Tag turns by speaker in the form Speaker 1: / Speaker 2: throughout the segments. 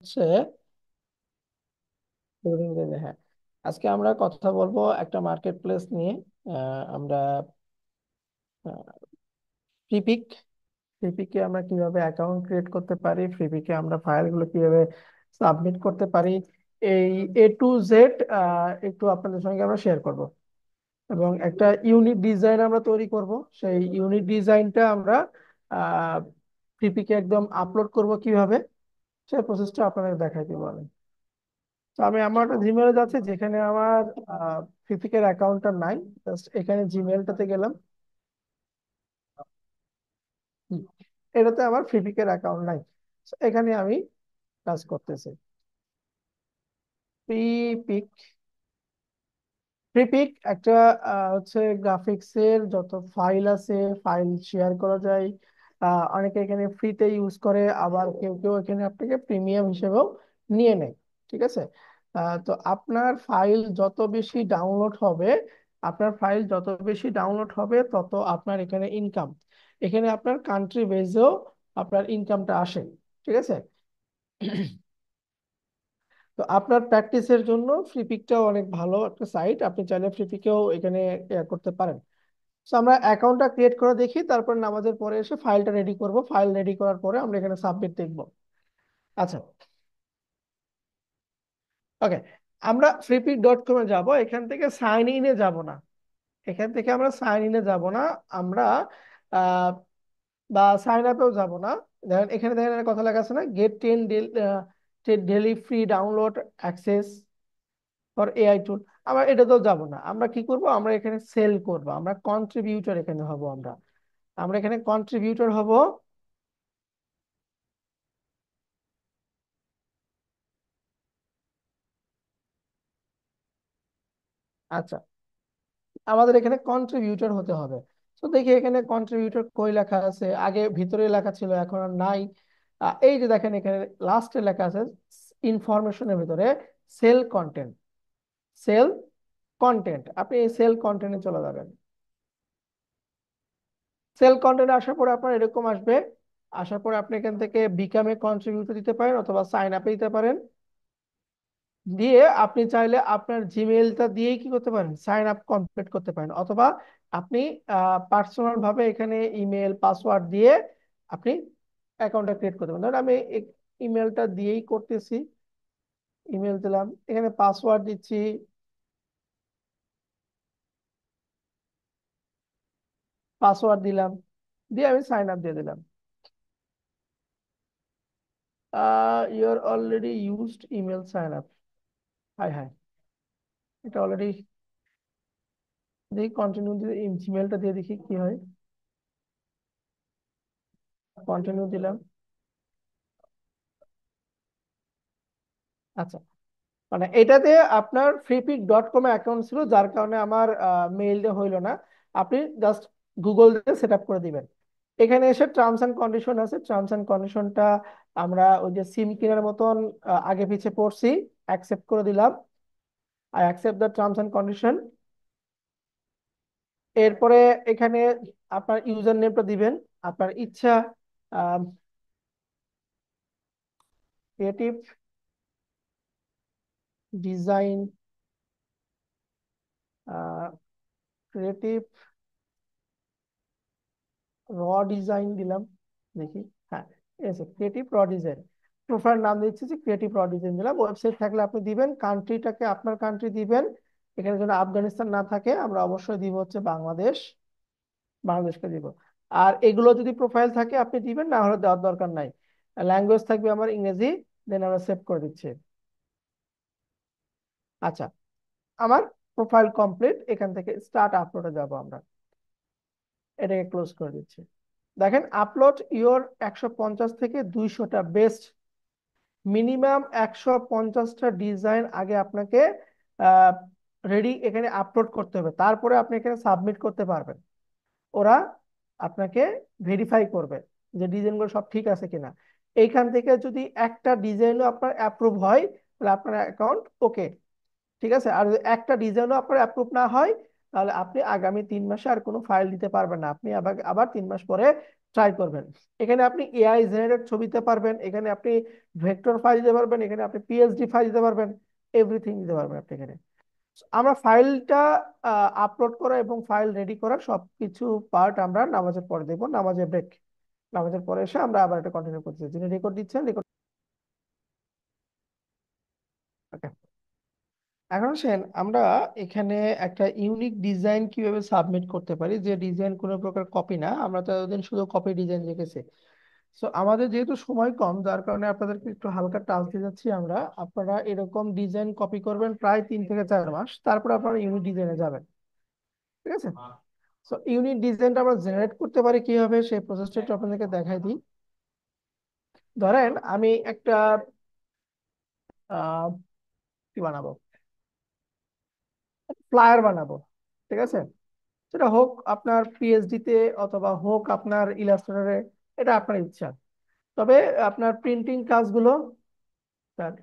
Speaker 1: হচ্ছে হ্যাঁ, আজকে আমরা কথা বলবো একটা মার্কেট প্লেস নিয়ে। আমরা ফ্রিপিক ফ্রিপিকে আমরা কিভাবে অ্যাকাউন্ট ক্রিয়েট করতে পারি, ফ্রিপিকে আমরা ফাইলগুলো কিভাবে সাবমিট করতে পারি, এই A to Z একটু আপনাদের সঙ্গে আমরা শেয়ার করব। এবং একটা ইউনিক ডিজাইন আমরা তৈরি করব। সেই ইউনিক ডিজাইনটা আমরা ফ্রিপিকে একদম আপলোড করব কিভাবে, সেই প্রসেসটা আপনাদের দেখাই দিব আমি। তো আমি আমার একটা জিমেলে যাচ্ছি, যেখানে আমার ফিফিকের অ্যাকাউন্টটা নাই। জাস্ট এখানে জিমেলটাতে গেলাম। হুম, এটাতে আমার ফিফিকের অ্যাকাউন্ট নাই। So, এখানে আমি কাজ করতেছি। ফ্রিপিক ফ্রিপিক একটা হচ্ছে গ্রাফিক্স এর যত ফাইল আছে, ফাইল শেয়ার করা যায়। অনেকে এখানে ফ্রিতে ইউজ করে, আবার কেউ কেউ এখানে আপনাকে প্রিমিয়াম হিসেবেও নিয়ে নেয়। ঠিক আছে। তো আপনার ফাইল যত বেশি ডাউনলোড হবে, তত আপনার এখানে ইনকাম, এখানে আপনার কান্ট্রি বেজেও আপনার ইনকামটা আসে। ঠিক আছে। তো আপনার প্র্যাকটিসের জন্য ফ্রিপিকটাও অনেক ভালো একটা সাইট, আপনি চাইলে ফ্রিপিকেও এখানে করতে পারেন। তো আমরা অ্যাকাউন্টটা ক্রিয়েট করে দেখি, তারপর নামাজের পরে এসে ফাইলটা রেডি করব। ফাইল রেডি করার পরে আমরা এখানে সাবমিট দেখব। আচ্ছা, ওকে। আমরা ফ্রিপিক.com-এ যাব, এখান থেকে সাইন ইনে যাব না। আমরা আহ, বা সাইন আপেও যাব না। দেখেন এখানে, দেখেন একটা কথা লেখা আছে না, get 10 daily free download access for AI tool. আমরা এটাতেও যাব না। আমরা কি করব, আমরা এখানে সেল করব, আমরা কন্ট্রিবিউটর এখানে হব। আমরা আমরা এখানে কন্ট্রিবিউটর হব। আচ্ছা, আমাদের এখানে কন্ট্রিবিউটর হতে হবে। তো দেখি এখানে কন্ট্রিবিউটর কই লেখা আছে, আগে ভিতরে লেখা ছিল, এখন আর নাই। এই যে দেখেন এখানে লাস্টে লেখা আছে ইনফরমেশনের ভিতরে সেল কন্টেন্ট। সেল কন্টেন্ট, আপনি এই সেল কন্টেন্টে চলে যাবেন। সেল কন্টেন্ট আসার পরে আপনার এরকম আসবে। আসার পরে আপনি এখান থেকে বিকামে কন্ট্রিবিউটর দিতে পারেন, অথবা সাইন আপে দিতে পারেন। দিয়ে আপনি চাইলে আপনার জিমেইলটা দিয়েই কি করতে পারেন, সাইন আপ কমপ্লিট করতে পারেন। অথবা আপনি পার্সোনাল ভাবে এখানে ইমেল পাসওয়ার্ড দিয়ে আপনি অ্যাকাউন্টটা ক্রিয়েট করতে পারেন। ধরুন আমি ইমেলটা দিয়েই করতেছি। ইমেল দিলাম, এখানে পাসওয়ার্ড দিচ্ছি, পাসওয়ার্ড দিলাম, দিয়ে আমি সাইন আপ দিয়ে দিলাম। Your already used email sign up. Hi hi, এটা অলরেডি। দেখি কন্টিনিউ দিয়ে জিমেলটা দিয়ে দেখি কি হয়। কন্টিনিউ দিলাম। আচ্ছা, মানে এটাতে আপনার ফ্রিপিক.com অ্যাকাউন্ট ছিল, যার কারণে আমার মেইল দিয়ে হইলো না। আপনি জাস্ট গুগল দিয়ে সেট আপ করে দিবেন। এখানে এসে টার্মস এন্ড কন্ডিশন আছে, টার্মস এন্ড কন্ডিশনটা আমরা ওই যে সিম কেনার মতন আগে পিছে পড়ছি, অ্যাকসেপ্ট করে দিলাম। I accept the terms and condition. এরপরে এখানে আপনার ইউজার নেমটা দিবেন, আপনার ইচ্ছা। ক্রিয়েটিভ ডিজাইন, ক্রিয়েটিভ র ডিজাইন দিলাম। দেখি, হ্যাঁ, এসে ক্রিয়েটিভ র ডিজাইন। প্রোফাইল নাম দিচ্ছি যে ক্রিয়েটিভ র ডিজাইন দিলাম। ওয়েবসাইট থাকলে আপনি দিবেন, কান্ট্রিটাকে আপনার কান্ট্রি দিবেন। এখানে যেন আফগানিস্তান না থাকে, আমরা অবশ্যই দিব হচ্ছে বাংলাদেশ। বাংলাদেশকে দিব। আর এগুলো যদি প্রোফাইল থাকে আপনি দিবেন, না হলে দেওয়ার দরকার নাই। ল্যাঙ্গুয়েজ থাকবে আমার ইংরেজি। দেন আমরা সেভ করে দিচ্ছি। আচ্ছা, আমার প্রোফাইল কমপ্লিট। এখান থেকে স্টার্ট আপলোডে যাব আমরা। এটাকে ক্লোজ করে দিচ্ছি। দেখেন আপলোড ইওর 150 থেকে 200টা বেস্ট, মিনিমাম 150টা ডিজাইন আগে আপনাকে রেডি এখানে আপলোড করতে হবে, তারপরে আপনি এখানে সাবমিট করতে পারবেন। ওরা আপনাকে ভেরিফাই করবে যে ডিজাইনগুলো সব ঠিক আছে কিনা। এইখান থেকে যদি একটা ডিজাইনও আপনার অ্যাপ্রুভ হয়, তাহলে আপনার অ্যাকাউন্ট ওকে। ঠিক আছে। আর যদি একটা ডিজাইনও আপনার অ্যাপ্রুভ না হয়, তাহলে আপনি আগামী 3 মাসে আর কোনো ফাইল দিতে পারবেন না। আপনি আবার আবার 3 মাস পরে ট্রাই করবেন। এখানে আপনি এআই জেনারেট ছবি দিতে পারবেন, এখানে আপনি ভেক্টর ফাইল দিতে পারবেন, এখানে আপনি পিএসডি ফাইল দিতে পারবেন, এভরিথিং দিতে পারবেন আপনি এখানে। আমরা ফাইলটা আপলোড করা এবং ফাইল রেডি করার সবকিছু পার্ট আমরা নামাজের পরে দেখবো, নামাজের ব্রেক, নামাজের পরে এসে আমরা আবার এটা কন্টিনিউ করছি। যিনি রেকর্ড দিচ্ছেন রেকর্ড। এখন আসেন আমরা এখানে একটা ইউনিক ডিজাইন কিভাবে সাবমিট করতে পারি, যে ডিজাইন কোনো প্রকার কপি না। আমরা তো এতদিন শুধু কপি ডিজাইন রেখেছি। সো আমাদের যেহেতু সময় কম, যার কারণে আপনাদেরকে একটু হালকা টাচ দিয়ে যাচ্ছি আমরা। আপনারা এরকম ডিজাইন কপি করবেন প্রায় 3 থেকে 4 মাস, তারপর আপনারা ইউনিক ডিজাইনে যাবেন। ঠিক আছে? সো ইউনিক ডিজাইনটা আমরা জেনারেট করতে পারি কিভাবে, সেই প্রসেসটা একটু আপনাদেরকে দেখাই দিই। ধরেন আমি একটা আহ কি বানাবো, ফ্লায়ার বানাবো। ঠিক আছে? সেটা হোক আপনার পিএইচডি তে অথবা হোক আপনার ইলাস্ট্রেটরে, এটা আপনার ইচ্ছা। তবে আপনার প্রিন্টিং কাজগুলো তার-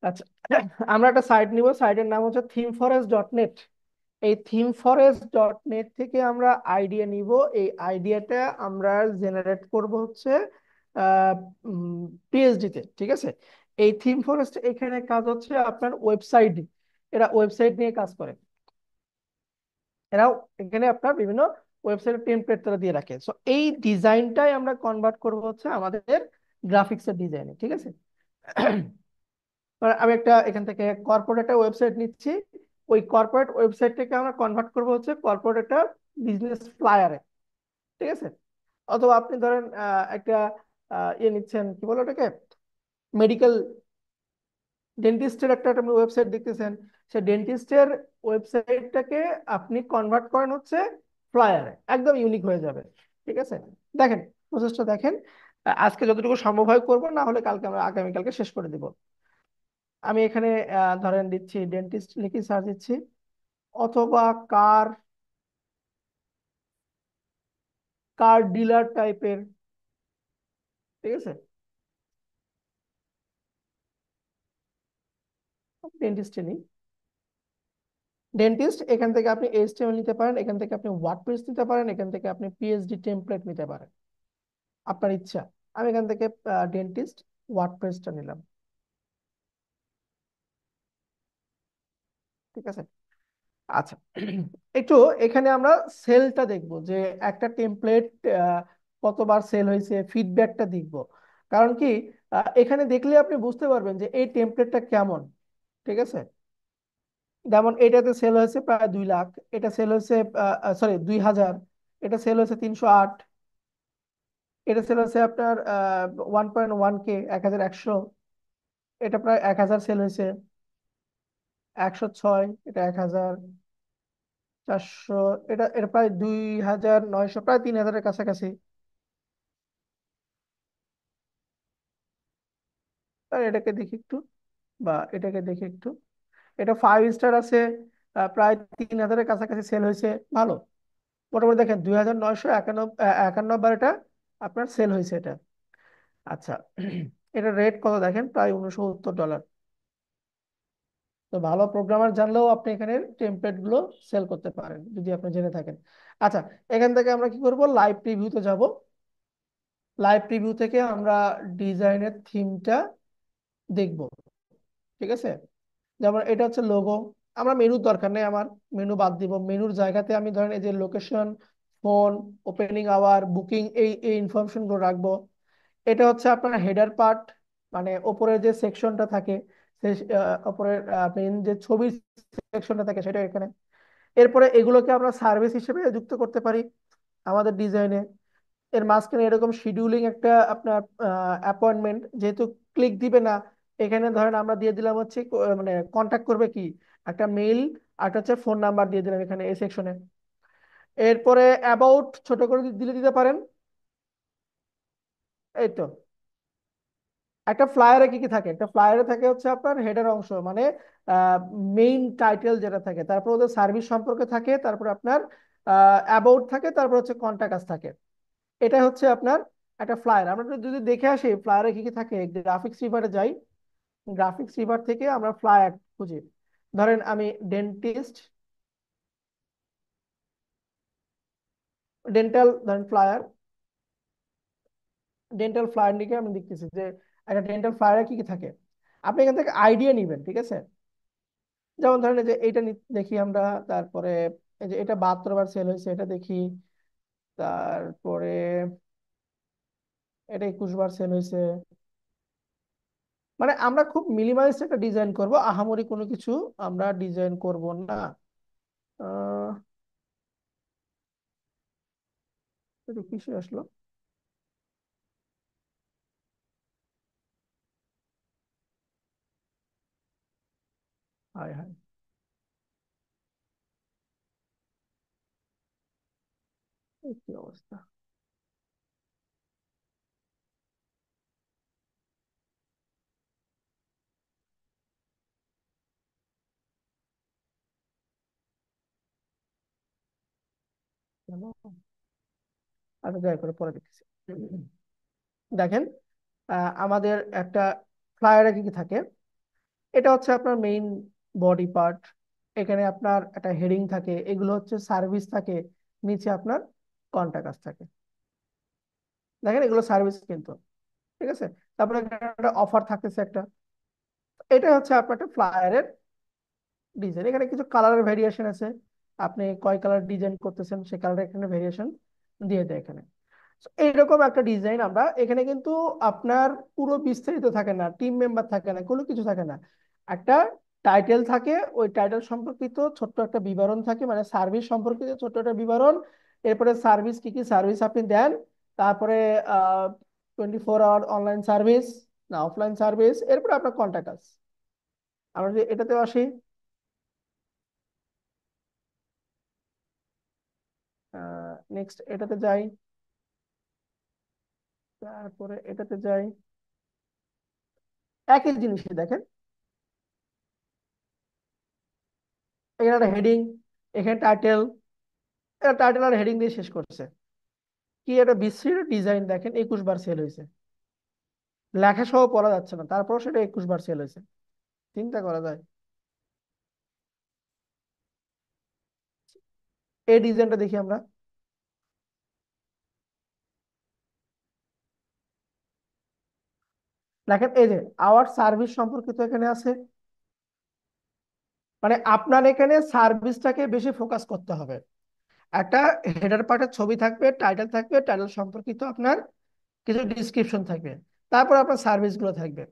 Speaker 1: আচ্ছা, আমরা একটা সাইট নিব, সাইটের নাম হচ্ছে theme forest.net। এই theme forest.net থেকে আমরা আইডিয়া নিব। এই আইডিয়াটা আমরা জেনারেট করব হচ্ছে পিএইচডি তে। ঠিক আছে? এই থিম ফরেস্ট এখানে কাজ হচ্ছে আপনার ওয়েবসাইট, এরা ওয়েবসাইট নিয়ে কাজ করে। এরাও এখানে আপনার বিভিন্ন ওয়েবসাইটের টেমপ্লেট তারা দিয়ে রাখে। সো এই ডিজাইনটাই আমরা কনভার্ট করব হচ্ছে আমাদের গ্রাফিক্সের ডিজাইনে। ঠিক আছে? আমি একটা এখান থেকে কর্পোরেট একটা ওয়েবসাইট নিচ্ছি, ওই কর্পোরেট ওয়েবসাইটটাকে আমরা কনভার্ট করব হচ্ছে কর্পোরেট একটা বিজনেস ফ্লায়ারে। ঠিক আছে? অথবা আপনি ধরেন একটা ইয়ে নিচ্ছেন, কি বলো ওটাকে, মেডিকেল ডেন্টিস্টের একটা আপনি ওয়েবসাইট দেখতেছেন, সেই ডেন্টিস্টের ওয়েবসাইটটাকে আপনি কনভার্ট করেন হচ্ছে ফ্লায়ারে, একদম ইউনিক হয়ে যাবে। ঠিক আছে? দেখেন, প্রসেসটা দেখেন। আজকে যতটুকু সম্ভব হয় করবো, না হলে কালকে আমরা আগামীকালকে শেষ করে দিব। আমি এখানে ধরেন দিচ্ছি ডেন্টিস্ট লিখে সার্চ দিচ্ছি, অথবা কার কার ডিলার টাইপের। ঠিক আছে? ডেন্টিস্টে নিই, ডেন্টিস্ট। এখান থেকে আপনি এইচটিএমএল নিতে পারেন, এখান থেকে আপনি ওয়ার্ডপ্রেস নিতে পারেন, এখান থেকে আপনি পিএইচডি টেমপ্লেট নিতে পারেন, আপনার ইচ্ছা। আমি এখান থেকে ডেন্টিস্ট ওয়ার্ডপ্রেসটা নিলাম। ঠিক আছে? আচ্ছা, একটু এখানে আমরা সেলটা দেখব, যে একটা টেমপ্লেট কতবার সেল হয়েছে, ফিডব্যাকটা দেখব। কারণ কি, এখানে দেখলে আপনি বুঝতে পারবেন যে এই টেমপ্লেটটা কেমন। ঠিক আছে? যেমন এটাতে সেল হয়েছে প্রায় 2 লাখ, এটা সেল হয়েছে সরি 2,000, এটা সেল হয়েছে 308, এটা সেল হয়েছে আপনার 1.1K, 1,100, এটা প্রায় 1,000 সেল হয়েছে, 106, এটা 1,400, এটা এটা প্রায় 2,900, প্রায় 3,000-এর কাছাকাছি। আর এটাকে দেখি একটু, বা এটাকে দেখি একটু, এটা 5 স্টার আছে, প্রায় 3,000-এর কাছাকাছি সেল হয়েছে, ভালো। মোটামুটি দেখেন 2,991 বার এটা আপনার সেল হয়েছে এটা। আচ্ছা, এটা রেট কত দেখেন, প্রায় $69। তো ভালো প্রোগ্রামার জানলেও আপনি এখানে টেমপ্লেট গুলো সেল করতে পারেন, যদি আপনি জেনে থাকেন। আচ্ছা, এখান থেকে আমরা কি করব, লাইভ প্রিভিউতে যাব। লাইভ প্রিভিউ থেকে আমরা ডিজাইনের থিমটা দেখব। ঠিক আছে? যেমন এটা হচ্ছে লোগো, আমরা মেনুর দরকার নেই আমার, মেনু বাদ দিব। মেনুর জায়গাতে আমি ধরেন এই যে location, phone, opening hour, booking, এই এই ইনফরমেশন গুলো রাখবো। এটা হচ্ছে আপনার হেডার পার্ট, মানে ওপরের যে সেকশনটা থাকে, সেই ওপরের মেইন যে ছবির সেকশনটা থাকে সেটা এখানে। এরপরে এগুলোকে আমরা সার্ভিস হিসেবে যুক্ত করতে পারি আমাদের ডিজাইনে। এর মাঝখানে এরকম শিডিউলিং একটা আপনার অ্যাপয়েন্টমেন্ট, যেহেতু ক্লিক দিবে না, এখানে ধরেন আমরা দিয়ে দিলাম হচ্ছে মানে কন্ট্যাক্ট করবে কি, একটা মেইল আর একটা হচ্ছে ফোন নাম্বার দিয়ে দিলাম এখানে এই সেকশনে। এরপরে অ্যাবাউট ছোট করে দিলে দিতে পারেন। এই তো। একটা ফ্লায়ারে কি কি থাকে, একটা ফ্লায়ারে থাকে হচ্ছে আপনার হেডার অংশ, মানে মেইন টাইটেল যেটা থাকে, তারপর ওদের সার্ভিস সম্পর্কে থাকে, তারপর আপনার অ্যাবাউট থাকে, তারপর হচ্ছে কন্টাক্ট আস থাকে। এটা হচ্ছে আপনার একটা ফ্লায়ার। আমরা যদি দেখে আসি ফ্লায়ারে কি কি থাকে, গ্রাফিক্স রিভারে যাই, গ্রাফিক্স রিভার থেকে আমরা ফ্লায়ার খুঁজি। ধরেন আমি ডেন্টিস্ট, ডেন্টাল ধরেন ফ্লায়ার, ডেন্টাল ফ্লায়ার দিকে আমি দেখতেছি যে একটা ডেন্টাল ফ্লায়ারে কি কি থাকে। আপনি এখান থেকে আইডিয়া নিবেন, ঠিক আছে। যেমন ধরেন এই যে এইটা দেখি আমরা, তারপরে এই যে এটা 72 বার সেল হয়েছে এটা দেখি, তারপরে এটা 21 বার সেল হয়েছে। মানে আমরা খুব মিনিমালিস্ট একটা ডিজাইন করব, আহামরি কোনো কিছু আমরা ডিজাইন করব না। আহ এটা কিসে আসলো, হায় হায়, এই কি অবস্থা। কেন? আচ্ছা দয়া করে পরে দেখতেছি। দেখেন আমাদের একটা ফ্লায়ারে কি কি থাকে। এটা হচ্ছে আপনার মেইন বডি পার্ট, এখানে আপনার একটা হেডিং থাকে, এগুলো হচ্ছে সার্ভিস থাকে, নিচে আপনার কন্টাক্ট থাকে। দেখেন এগুলো সার্ভিস কিন্তু, ঠিক আছে। তারপরে এখানে একটা অফার থাকতেছে একটা। এটা হচ্ছে আপনার একটা ফ্লায়ারের ডিজাইন, এখানে কিছু কালারের ভেরিয়েশন আছে, আপনি কয় কালার ডিজাইন করতেছেন সেই কালার এখানে ভেরিয়েশন দিয়ে দেয় এখানে। So, এইরকম একটা ডিজাইন আমরা এখানে কিন্তু আপনার পুরো বিস্তারিত থাকে না, টিম মেম্বার থাকে না, কোনো কিছু থাকে না। একটা টাইটেল থাকে, ওই টাইটেল সম্পর্কিত ছোট্ট একটা বিবরণ থাকে, মানে সার্ভিস সম্পর্কিত ছোট্ট একটা বিবরণ। এরপরে সার্ভিস কি কি সার্ভিস আপনি দেন, তারপরে 24 আওয়ার অনলাইন সার্ভিস না অফলাইন সার্ভিস, এরপরে আপনার কন্ট্যাক্ট আস। আমরা যদি এটাতে আসি, নেক্সট এটাতে যাই, তারপরে এটাতে যাই, একই জিনিসই দেখেন। এখানে একটা হেডিং, এখানে টাইটেল, টাইটেল আর হেডিং দিয়ে শেষ করছে। কি একটা বিশ্রী ডিজাইন দেখেন, 21 বার সেল হয়েছে, লেখা সহ পড়া যাচ্ছে না, তারপর সেটা 21 বার সেল হয়েছে। চিন্তা করা যায়। এই ডিজাইনটা দেখি আমরা। দেখেন এই যে আওয়ার সার্ভিস সম্পর্কিত এখানে আছে, মানে আপনার এখানে সার্ভিসটাকে বেশি ফোকাস করতে হবে। একটা হেডার পার্টের ছবি থাকবে, টাইটেল থাকবে, টাইটেল সম্পর্কিত আপনার কিছু ডিসক্রিপশন থাকবে, তারপর আপনার সার্ভিস গুলো থাকবে।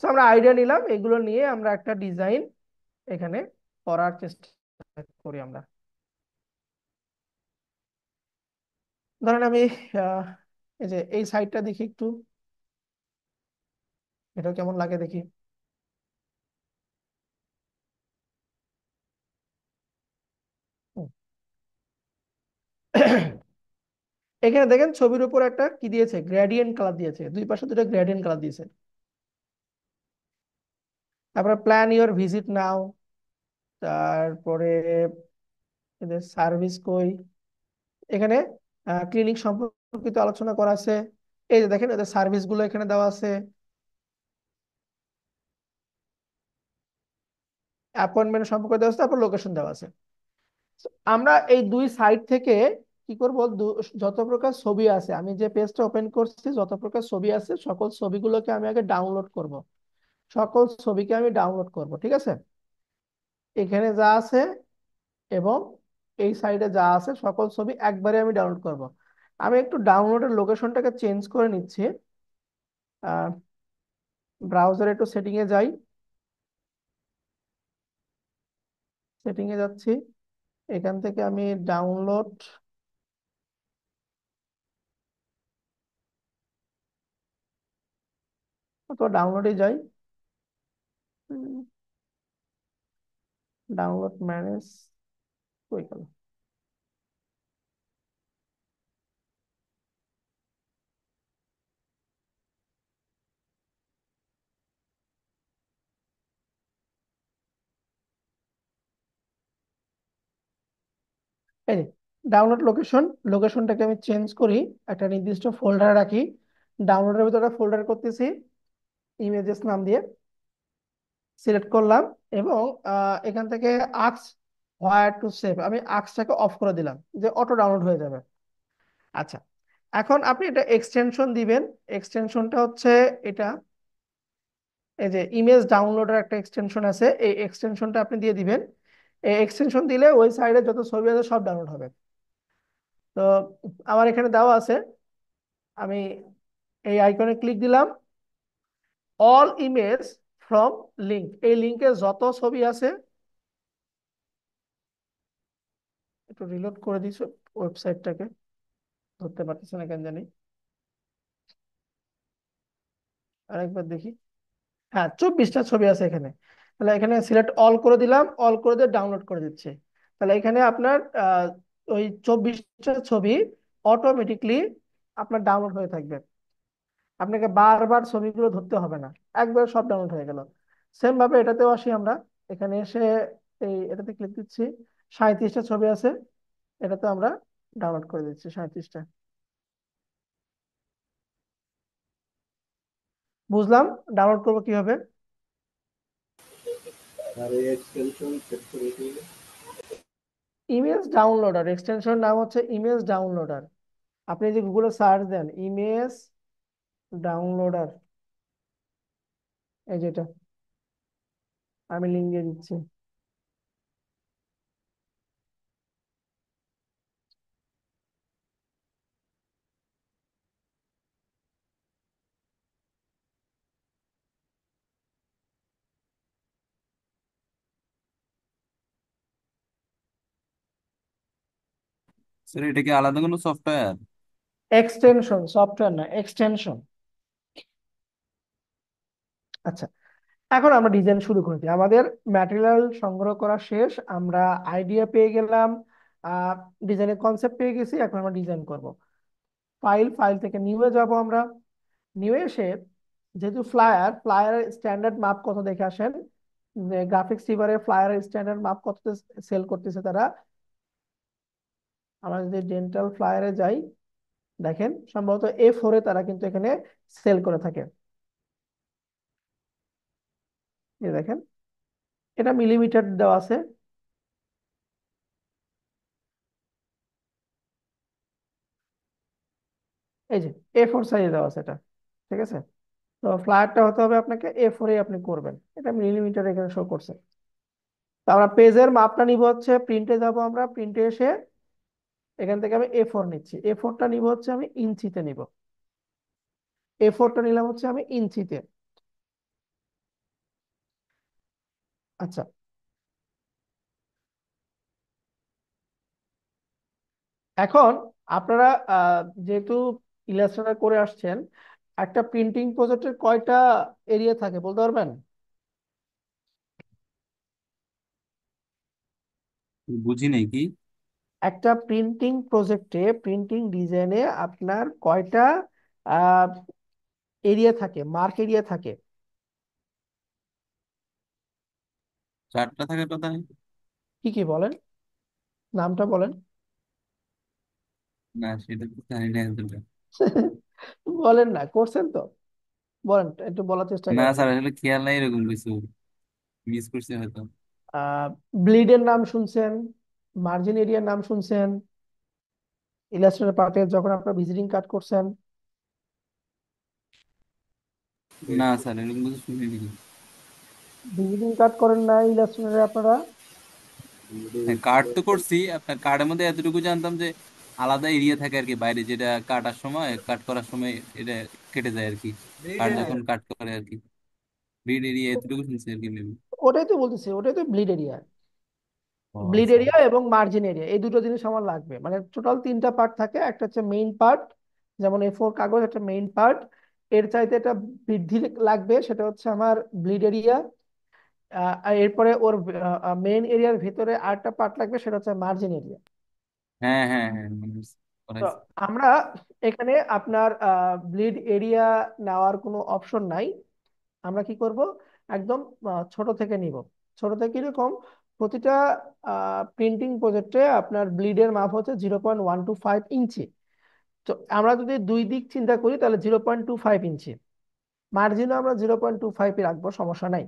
Speaker 1: তো আমরা আইডিয়া নিলাম, এগুলো নিয়ে আমরা একটা ডিজাইন এখানে করার চেষ্টা করি আমরা। ধরেন আমি আহ, এই যে এই সাইটটা দেখি একটু, এটা কেমন লাগে দেখি। হুম। এখানে দেখেন ছবির উপর একটা কি দিয়েছে, গ্রেডিয়েন্ট কালার দিয়েছে, দুই পাশে দুটো গ্রেডিয়েন্ট কালার দিয়েছে। তারপরে প্ল্যান ইওর ভিজিট নাও, তারপরে এদের সার্ভিস কই, এখানে ক্লিনিক সম্পর্কিত আলোচনা করা আছে। এই যে দেখেন এদের সার্ভিস গুলো এখানে দেওয়া আছে, অ্যাপয়েন্টমেন্ট সম্পর্কে দেওয়া আছে, তারপর লোকেশন দেওয়া আছে। আমরা এই দুই সাইট থেকে কি করব, যত প্রকার ছবি আছে, আমি যে পেজটা ওপেন করছি যত প্রকার ছবি আছে সকল ছবিগুলোকে আমি আগে ডাউনলোড করব, সকল ছবিকে আমি ডাউনলোড করব, ঠিক আছে। এখানে যা আছে এবং এই সাইডে যা আছে সকল ছবি একবারে আমি ডাউনলোড করব। আমি একটু ডাউনলোডের লোকেশনটাকে চেঞ্জ করে নিচ্ছি। ব্রাউজারে একটু সেটিং এ যাই, সেটিং এ যাচ্ছি, এখান থেকে আমি ডাউনলোড, তো ডাউনলোডে যাই। ডাউনলোড ম্যানেজ কই গেল? এই যে ডাউনলোড লোকেশন, লোকেশনটাকে আমি চেঞ্জ করি, একটা নির্দিষ্ট ফোল্ডারে রাখি। ডাউনলোডের ভিতরে ফোল্ডার করতেছি, ইমেজেস নাম দিয়ে সিলেক্ট করলাম, এবং এখান থেকে আক্স হোয়ার টু সেভ, আমি আক্সটাকে অফ করে দিলাম, যে অটো ডাউনলোড হয়ে যাবে। আচ্ছা, এখন আপনি এটা এক্সটেনশন দিবেন। এক্সটেনশনটা হচ্ছে এটা, এই যে ইমেজ ডাউনলোডের একটা এক্সটেনশন আছে, এই এক্সটেনশনটা আপনি দিয়ে দিবেন। এই এক্সটেনশন দিলে ওই সাইডে যত ছবি আছে সব ডাউনলোড হবে। তো আমার এখানে দেওয়া আছে, আমি এই আইকনে ক্লিক দিলাম, অল ইমেজ ফ্রম লিঙ্ক, এই লিঙ্কে যত ছবি আছে, একটু রিলোড করে দিছো ওয়েবসাইটটাকে, ধরতে পারতেছে না কেন জানি, আরেকবার দেখি। হ্যাঁ, 24টা ছবি আছে এখানে। তাহলে এখানে সিলেক্ট অল করে দিলাম, অল করে দিয়ে ডাউনলোড করে দিচ্ছে। তাহলে এখানে আপনার ওই 24টা ছবি অটোমেটিকলি আপনার ডাউনলোড হয়ে থাকবে, আপনাকে বারবার ছবিগুলো ধরতে হবে না, একবার সব ডাউনলোড হয়ে গেল। সেম ভাবে এটাতেও আসি আমরা, এখানে এসে এই এটাতে ক্লিক দিচ্ছি, 37টা ছবি আছে, এটাতে আমরা ডাউনলোড করে দিচ্ছি 37টা। বুঝলাম, ডাউনলোড করবো কিভাবে।
Speaker 2: আর এই এক্সটেনশন সেট করে দিই।
Speaker 1: ইমেজ ডাউনলোডার, এক্সটেনশন নাম হচ্ছে ইমেজ ডাউনলোডার। আপনি যে গুগলে সার্চ দেন ইমেজ ডাউনলোডার, এই যেটা, আমি লিঙ্ক দিয়ে দিচ্ছি।
Speaker 3: স্যার এটা কি আলাদা কোনো সফটওয়্যার?
Speaker 1: এক্সটেনশন, সফটওয়্যার না, এক্সটেনশন। আচ্ছা, এখন আমরা ডিজাইন শুরু করে দিই। আমাদের ম্যাটেরিয়াল সংগ্রহ করা শেষ, আমরা আইডিয়া পেয়ে গেলাম, ডিজাইনের কনসেপ্ট পেয়ে গেছি, এখন আমরা ডিজাইন করব। ফাইল, ফাইল থেকে নিউ এ যাব আমরা। নিউ এসে, যেহেতু ফ্লায়ার, ফ্লায়ারের স্ট্যান্ডার্ড মাপ কত দেখে আসেন, গ্রাফিক্স রিভারে ফ্লায়ারের স্ট্যান্ডার্ড মাপ কত সেল করতেছে তারা। আমরা যদি ডেন্টাল ফ্লায়ারে যাই, দেখেন সম্ভবত A4-এ তারা কিন্তু এখানে সেল করে থাকে। এই দেখেন, এটা মিলিমিটার দেওয়া আছে। এই যে A4 সাইজে দেওয়া আছে এটা, ঠিক আছে। তো ফ্লায়ারটা হতে হবে আপনাকে A4-এ আপনি করবেন, এটা মিলিমিটার এখানে শো করছে। তো আমরা পেজের মাপটা নিব হচ্ছে, প্রিন্টে যাব আমরা, প্রিন্টে এসে এখান থেকে আমি A4 নিচ্ছি, A4টা নিব হচ্ছে আমি ইঞ্চিতে নিব, A4টা নিলাম হচ্ছে আমি ইঞ্চিতে। আচ্ছা, এখন আপনারা যেহেতু ইলাস্ট্রেটর করে আসছেন, একটা প্রিন্টিং প্রজেক্টের কয়টা এরিয়া থাকে বলতে পারবেন?
Speaker 3: বুঝি নাই কি।
Speaker 1: একটা প্রিন্টিং প্রজেক্টে, প্রিন্টিং ডিজাইনে আপনার কয়টা এরিয়া থাকে, মার্ক এরিয়া থাকে?
Speaker 3: 4টা থাকার কথা নেই?
Speaker 1: কি কি বলেন, নামটা বলেন।
Speaker 3: না সেটা তো জানি না আসলে।
Speaker 1: বলেন না, করছেন তো, বলেন, একটু বলার চেষ্টা
Speaker 3: না
Speaker 1: করেন।
Speaker 3: স্যার আসলে খেয়াল নাই, এরকম কিছু মিস করছি হয়তো।
Speaker 1: ব্লিডের নাম শুনছেন, মার্জিন এরিয়ার নাম শুনছেন, ইলাস্ট্রেটর পার্টে যখন আপনারা ভিজিটিং কার্ড করছেন?
Speaker 3: না স্যার এরকম কিছু শুনিনি।
Speaker 1: ভিজিটিং কার্ড করেন না ইলাস্ট্রেটরে আপনারা?
Speaker 3: হ্যাঁ কার্ড তো করছি, আপনার কার্ডের মধ্যে এতটুকু জানতাম যে আলাদা এরিয়া থাকে আর কি বাইরে, যেটা কাটার সময় কাট করার সময় এটা কেটে যায় আর কি, কার্ড
Speaker 1: হ্যাঁ,
Speaker 3: যখন কাট করে আর কি। ব্রিড এরিয়া এতটুকু শুনছি আর কি maybe।
Speaker 1: ওটাই তো বলতেছি, ওটাই তো ব্লিড এরিয়া।
Speaker 3: ও
Speaker 1: ব্লিড
Speaker 3: আচ্ছা।
Speaker 1: এরিয়া এবং মার্জিন এরিয়া, এই দুটো জিনিস আমার লাগবে, মানে টোটাল তিনটা পার্ট থাকে, একটা হচ্ছে মেইন পার্ট, যেমন A4 কাগজ একটা মেইন পার্ট, এর চাইতে একটা বৃদ্ধি লাগবে, সেটা হচ্ছে আমার ব্লিড এরিয়া। আর এরপরে ওর মেইন এরিয়ার ভিতরে আরেকটা পার্ট লাগবে, সেটা হচ্ছে মার্জিন এরিয়া।
Speaker 3: হ্যাঁ হ্যাঁ হ্যাঁ, মনে হচ্ছে,
Speaker 1: তো
Speaker 3: করাইছে।
Speaker 1: আমরা এখানে আপনার ব্লিড এরিয়া নেওয়ার কোনো অপশন নাই। আমরা কি করব, একদম ছোট থেকে নিব। ছোট থেকে কিরকম, প্রতিটা প্রিন্টিং প্রজেক্টে আপনার ব্লিডের মাপ হচ্ছে 0.125 ইঞ্চি। তো আমরা যদি দুই দিক চিন্তা করি তাহলে 0.25 ইঞ্চি, মার্জিনও আমরা 0.25 রাখবো, সমস্যা নাই।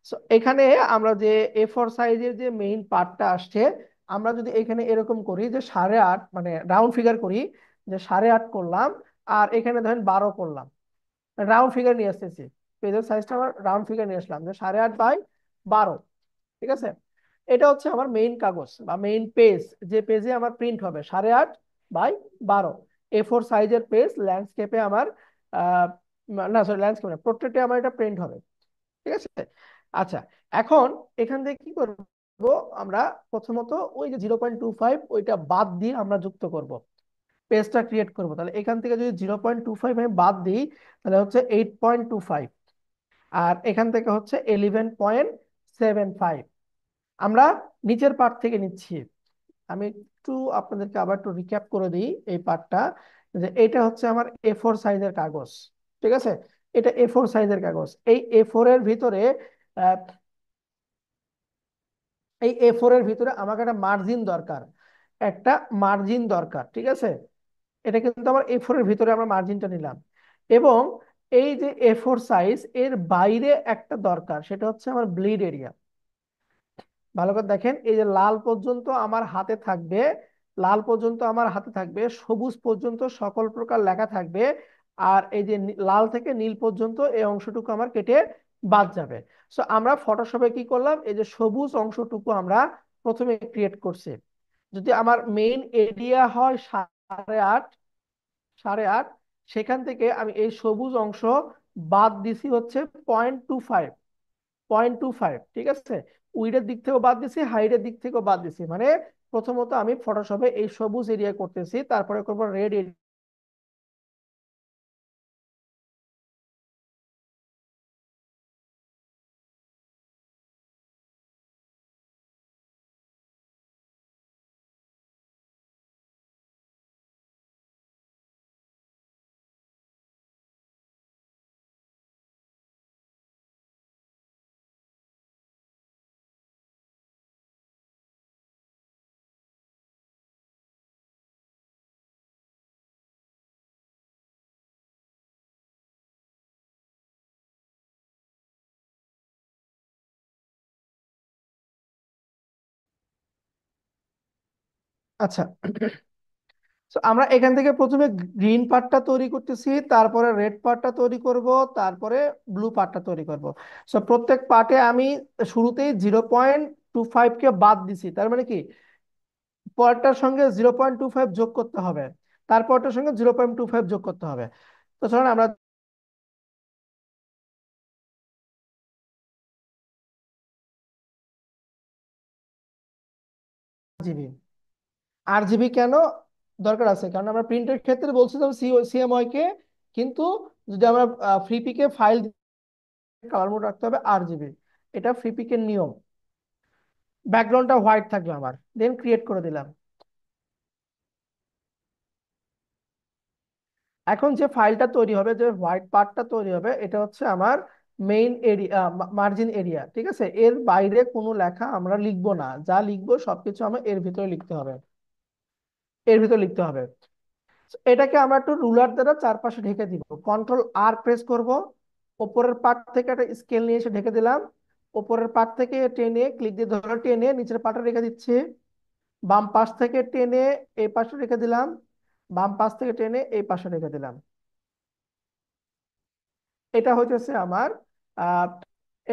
Speaker 1: সো এখানে আমরা যে A4 সাইজের যে মেইন পার্টটা আসছে, আমরা যদি এখানে এরকম করি যে 8.5, মানে রাউন্ড ফিগার করি, যে 8.5 করলাম, আর এখানে ধরেন 12 করলাম, রাউন্ড ফিগার নিয়ে আসতেছি, পেজের সাইজটা আমার রাউন্ড ফিগার নিয়ে আসলাম যে 8.5/12। ঠিক আছে, এটা হচ্ছে আমার মেইন কাগজ বা মেইন পেজ, যে পেজে আমার প্রিন্ট হবে 8.5/12। A4 সাইজের পেজ, ল্যান্ডস্কেপে আমার আহ না সরি, ল্যান্ডস্কেপ না, পোর্ট্রেটে আমার এটা প্রিন্ট হবে। ঠিক আছে। আচ্ছা, এখন এখান থেকে কি করব আমরা, প্রথমত ওই যে 0.25 ওইটা বাদ দিয়ে আমরা যুক্ত করব, পেজটা ক্রিয়েট করব। তাহলে এখান থেকে যদি 0.25 আমি বাদ দিই, তাহলে হচ্ছে 8.25, আর এখান থেকে হচ্ছে 11.75। আমরা নিচের পার্ট থেকে নিচ্ছি। আমি একটু আপনাদেরকে আবার একটু রিক্যাপ করে দিই এই পার্টটা, যে এটা হচ্ছে আমার A4 সাইজের কাগজ। ঠিক আছে, এটা A4 সাইজের কাগজ। এই A4 এর ভিতরে আহ, এর ভিতরে আমাকে একটা মার্জিন দরকার, একটা মার্জিন দরকার। ঠিক আছে, এটা কিন্তু আমার A4 এর ভিতরে আমরা মার্জিনটা নিলাম। এবং এই যে A4 সাইজ এর বাইরে একটা দরকার, সেটা হচ্ছে আমার ব্লিড এরিয়া। ভালো করে দেখেন, এই যে লাল পর্যন্ত আমার হাতে থাকবে, লাল পর্যন্ত আমার হাতে থাকবে, সবুজ পর্যন্ত সকল প্রকার লেখা থাকবে, আর এই যে লাল থেকে নীল পর্যন্ত এই অংশটুকু আমার কেটে বাদ যাবে। সো আমরা ফটোশপে কি করলাম, এই যে সবুজ অংশটুকু আমরা প্রথমে ক্রিয়েট করছি। যদি আমার মেইন এরিয়া হয় 8.5, 8.5, সেখান থেকে আমি এই সবুজ অংশ বাদ দিছি হচ্ছে 0.25, 0.25। ঠিক আছে, উইডের দিক থেকেও বাদ দিছি, হাইটের দিক থেকেও বাদ দিছি। মানে প্রথমত আমি ফটোশপে এই সবুজ এরিয়া করতেছি, তারপরে করবো রেড এরিয়া। আচ্ছা, তো আমরা এখান থেকে প্রথমে গ্রিন পার্টটা তৈরি করতেছি, তারপরে রেড পার্টটা তৈরি করব, তারপরে ব্লু পার্টটা তৈরি করব। সো প্রত্যেক পার্টে আমি শুরুতেই 0.25 কে বাদ দিছি, তার মানে কি পরেরটার সঙ্গে 0.25 যোগ করতে হবে, তারপরটার সঙ্গে 0.25 যোগ করতে হবে। তো চলুন আমরা জিবি, RGB কেন দরকার আছে, কারণ আমরা প্রিন্টের ক্ষেত্রে বলছিলাম CMYK, কিন্তু যদি আমরা ফ্রি পিকে ফাইল কালার মোড রাখতে হবে RGB, এটা ফ্রি পিকের নিয়ম। ব্যাকগ্রাউন্ডটা হোয়াইট থাকবে আমার, দেন ক্রিয়েট করে দিলাম। এখন যে ফাইলটা তৈরি হবে, যে হোয়াইট পার্টটা তৈরি হবে, এটা হচ্ছে আমার মেইন এরিয়া, মার্জিন এরিয়া। ঠিক আছে, এর বাইরে কোনো লেখা আমরা লিখবো না, যা লিখবো সবকিছু আমরা এর ভিতরে লিখতে হবে, এর ভিতরে লিখতে হবে। এটাকে আমরা একটু রুলার দ্বারা চারপাশে ঢেকে দিব, Ctrl+R প্রেস করব, ওপরের পার্ট থেকে একটা স্কেল নিয়ে এসে ঢেকে দিলাম, ওপরের পার্ট থেকে টেনে ক্লিক দিয়ে ধরে টেনে নিচের পার্টে রেখে দিচ্ছি, বাম পাশ থেকে টেনে এই পাশে রেখে দিলাম, বাম পাশ থেকে টেনে এই পাশে রেখে দিলাম। এটা হইতেছে আমার আহ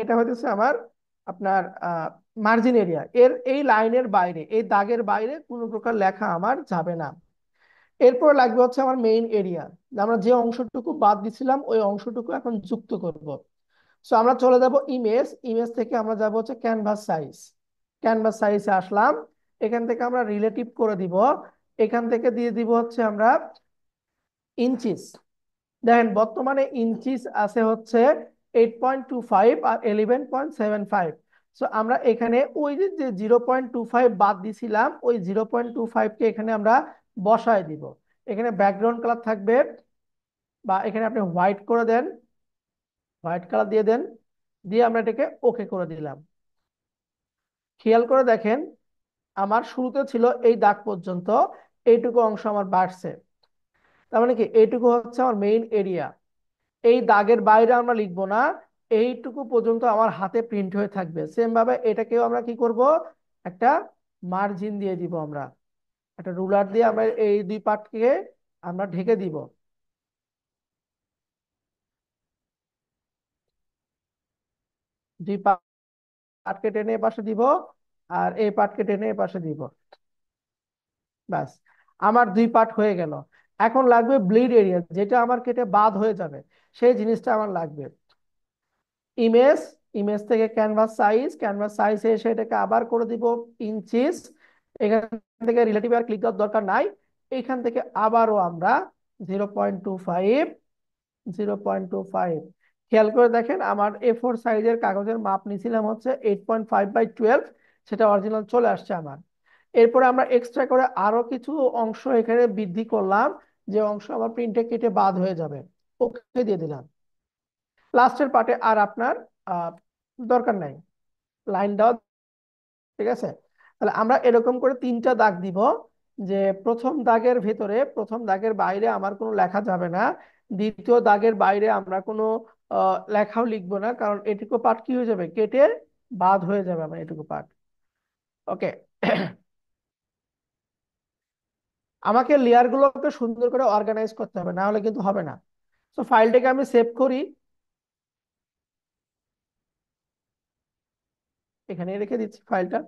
Speaker 1: এটা হইতেছে আমার আপনার মার্জিন এরিয়া। এর এই লাইনের বাইরে, এই দাগের বাইরে কোনো প্রকার লেখা আমার যাবে না। এরপর লাগবে হচ্ছে আমার মেইন এরিয়া, আমরা যে অংশটুকু বাদ দিছিলাম ওই অংশটুকু এখন যুক্ত করব। সো আমরা চলে যাব ইমেজ, ইমেজ থেকে আমরা যাব হচ্ছে ক্যানভাস সাইজ, ক্যানভাস সাইজে আসলাম। এখান থেকে আমরা রিলেটিভ করে দিব, এখান থেকে দিয়ে দিব হচ্ছে আমরা ইঞ্চিস। দেখেন বর্তমানে ইঞ্চিস আছে হচ্ছে 8.25 আর 11.75। সো আমরা এখানে ওই যে 0.25 বাদ দিছিলাম, ওই 0.25 কে এখানে আমরা বসায় দিব। এখানে ব্যাকগ্রাউন্ড কালার থাকবে, বা এখানে আপনি হোয়াইট করে দেন, হোয়াইট কালার দিয়ে দেন, দিয়ে আমরা এটাকে ওকে করে দিলাম। খেয়াল করে দেখেন, আমার শুরুতে ছিল এই দাগ পর্যন্ত, এইটুকু অংশ আমার বাড়ছে। তার মানে কি, এইটুকু হচ্ছে আমার মেইন এরিয়া। এই দাগের বাইরে আমরা লিখবো না, এইটুকু পর্যন্ত আমার হাতে প্রিন্ট হয়ে থাকবে। সেম ভাবে এটাকেও আমরা কি করব, একটা মার্জিন দিয়ে দিব আমরা, একটা রুলার দিয়ে আমরা এই দুই পার্টকে আমরা ঢেকে দিব। দুই পার্টকে টেনে এ পাশে দিব, আর এই পার্টকে টেনে এ পাশে দিব। ব্যাস, আমার দুই পার্ট হয়ে গেল। এখন লাগবে ব্লিড এরিয়া, যেটা আমার কেটে বাদ হয়ে যাবে, সেই জিনিসটা আমার লাগবে। ইমেজ, ইমেজ থেকে ক্যানভাস সাইজ, ক্যানভাস সাইজে এসে এটাকে আবার করে দিব ইঞ্চিস। এখান থেকে রিলেটিভ আর ক্লিক দেওয়ার দরকার নাই। এখান থেকে আবারও আমরা 0.25, 0.25। খেয়াল করে দেখেন, আমার A4 সাইজের কাগজের মাপ নিছিলাম হচ্ছে 8.5/12, সেটা অরিজিনাল চলে আসছে আমার। এরপরে আমরা এক্সট্রা করে আরো কিছু অংশ এখানে বৃদ্ধি করলাম, যে অংশ আমার প্রিন্টে কেটে বাদ হয়ে যাবে। ওকে দিয়ে দিলাম। লাস্টের পার্টে আর আপনার আহ, দরকার নাই লাইন দেওয়া, ঠিক আছে? তাহলে আমরা এরকম করে তিনটা দাগ দিব, যে প্রথম দাগের ভেতরে, প্রথম দাগের বাইরে আমার কোনো লেখা যাবে না। দ্বিতীয় দাগের বাইরে আমরা কোনো লেখাও লিখবো না, কারণ এটুকু পার্ট কি হয়ে যাবে, কেটে বাদ হয়ে যাবে আমার এটুকু পার্ট। ওকে। আমাকে লেয়ার গুলোকে সুন্দর করে অর্গানাইজ করতে হবে, না হলে কিন্তু হবে না। তো ফাইলটাকে আমি সেভ করি, এখানে রেখে দিচ্ছি ফাইলটা।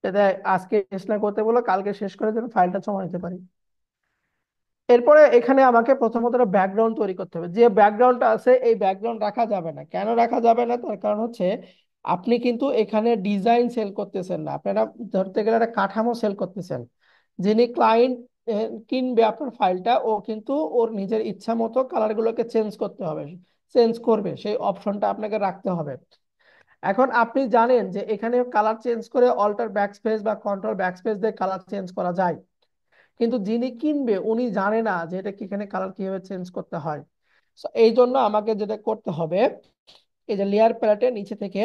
Speaker 1: যাতে আজকে শেষ না করতে বলো, কালকে শেষ করে যেন ফাইলটা জমা নিতে পারি। এরপরে এখানে আমাকে প্রথমত ব্যাকগ্রাউন্ড তৈরি করতে হবে। যে ব্যাকগ্রাউন্ডটা আছে, এই ব্যাকগ্রাউন্ড রাখা যাবে না। কেন রাখা যাবে না, তার কারণ হচ্ছে আপনি কিন্তু এখানে ডিজাইন সেল করতেছেন না, আপনারা ধরতে গেলে একটা কাঠামো সেল করতেছেন। যিনি ক্লায়েন্ট কিনবে আপনার ফাইলটা, ও কিন্তু ওর নিজের ইচ্ছা মতো কালারগুলোকে চেঞ্জ করতে হবে, চেঞ্জ করবে, সেই অপশনটা আপনাকে রাখতে হবে। এখন আপনি জানেন যে এখানে কালার চেঞ্জ করে অল্টার ব্যাকস্পেস বা কন্ট্রোল ব্যাকস্পেস দিয়ে কালার চেঞ্জ করা যায়, কিন্তু যিনি কিনবে উনি জানে না যে এটা কি এখানে কালার কিভাবে চেঞ্জ করতে হয়। So, এই জন্য আমাকে যেটা করতে হবে, এই যে লেয়ার প্যালেটের নিচে থেকে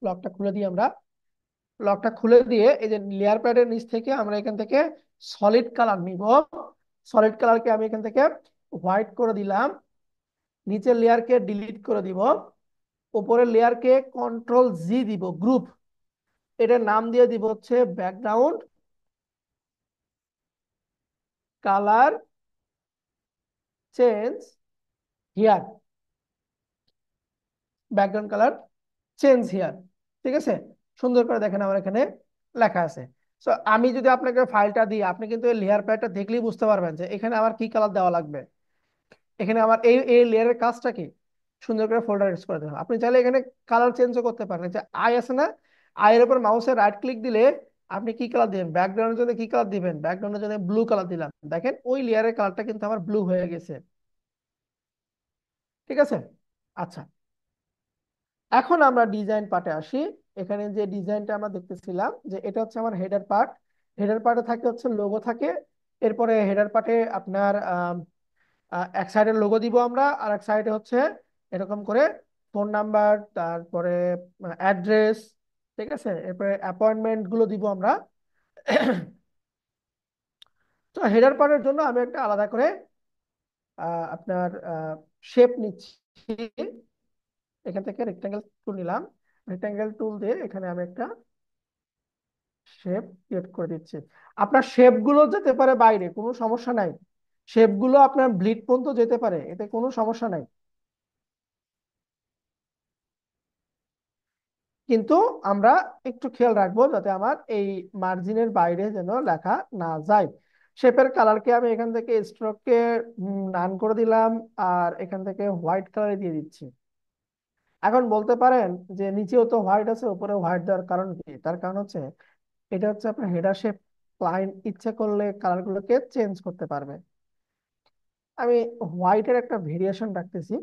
Speaker 1: লকটা খুলে দিই আমরা। লকটা খুলে দিয়ে এই যে লেয়ার প্যালেটের নিচ থেকে আমরা এখান থেকে সলিড কালার নিব। সলিড কালারকে আমি এখান থেকে হোয়াইট করে দিলাম। নিচের লেয়ারকে ডিলিট করে দিব, উপরের লেয়ারকে কন্ট্রোল G দিব, গ্রুপ। এটার নাম দিয়ে দিব হচ্ছে background colour change here, background colour change here. ঠিক আছে, সুন্দর করে দেখেন আমার এখানে লেখা আছে। সো আমি যদি আপনাকে ফাইলটা দিই, আপনি কিন্তু এই লেয়ার প্যাডটা দেখলেই বুঝতে পারবেন যে এখানে আমার কি কালার দেওয়া লাগবে। এখানে আমার এই এই লেয়ারের কাজটা কি, সুন্দর করে ফোল্ডার করে দেওয়া। আপনি চাইলে এখানে কালার চেঞ্জও করতে পারেন। যে আই আছে না, আয়ের উপর মাউসে রাইট ক্লিক দিলে আপনি কি কালার দিবেন, ব্যাকগ্রাউন্ডের জন্য কি কালার দিবেন, ব্যাকগ্রাউন্ডের জন্য ব্লু কালার দিলাম, দেখেন ওই লেয়ারের কালারটা কিন্তু আমার ব্লু হয়ে গেছে। ঠিক আছে, আচ্ছা। এখন আমরা ডিজাইন পার্টে আসি। এখানে যে ডিজাইনটা আমরা দেখতেছিলাম, যে এটা হচ্ছে আমার হেডার পার্ট। হেডার পার্টে থাকে হচ্ছে লোগো থাকে। এরপরে হেডার পার্টে আপনার এক সাইডে লোগো দিব আমরা, আর এক সাইডে হচ্ছে এরকম করে ফোন নাম্বার, তারপরে অ্যাড্রেস, ঠিক আছে, এরপরে অ্যাপয়েন্টমেন্ট গুলো দিব আমরা। তো হেডার পার্টের জন্য আমি একটা আলাদা করে আপনার শেপ নিচ্ছি। এখান থেকে রেক্টাঙ্গেল টুল নিলাম। রেক্টাঙ্গেল টুল দিয়ে এখানে আমি একটা শেপ ক্রিয়েট করে দিচ্ছি। আপনার শেপ গুলো যেতে পারে বাইরে, কোনো সমস্যা নাই। শেপ গুলো আপনার ব্লিড পর্যন্ত যেতে পারে, এতে কোনো সমস্যা নাই। কিন্তু আমরা একটু খেয়াল রাখবো যাতে আমার এই মার্জিনের বাইরে যেন লেখা না যায়। শেপের কালারকে আমি এখান থেকে স্ট্রোককে নান করে দিলাম, আর এখান থেকে হোয়াইট কালারে দিয়ে দিচ্ছি। এখন বলতে পারেন যে নিচেও তো হোয়াইট আছে, উপরে হোয়াইট দেওয়ার কারণ কি? তার কারণ হচ্ছে এটা হচ্ছে আপনার হেডার শেপ। ক্লায়েন্ট ইচ্ছে করলে কালার গুলোকে চেঞ্জ করতে পারবে। আমি হোয়াইটের একটা ভেরিয়েশন রাখতেছি।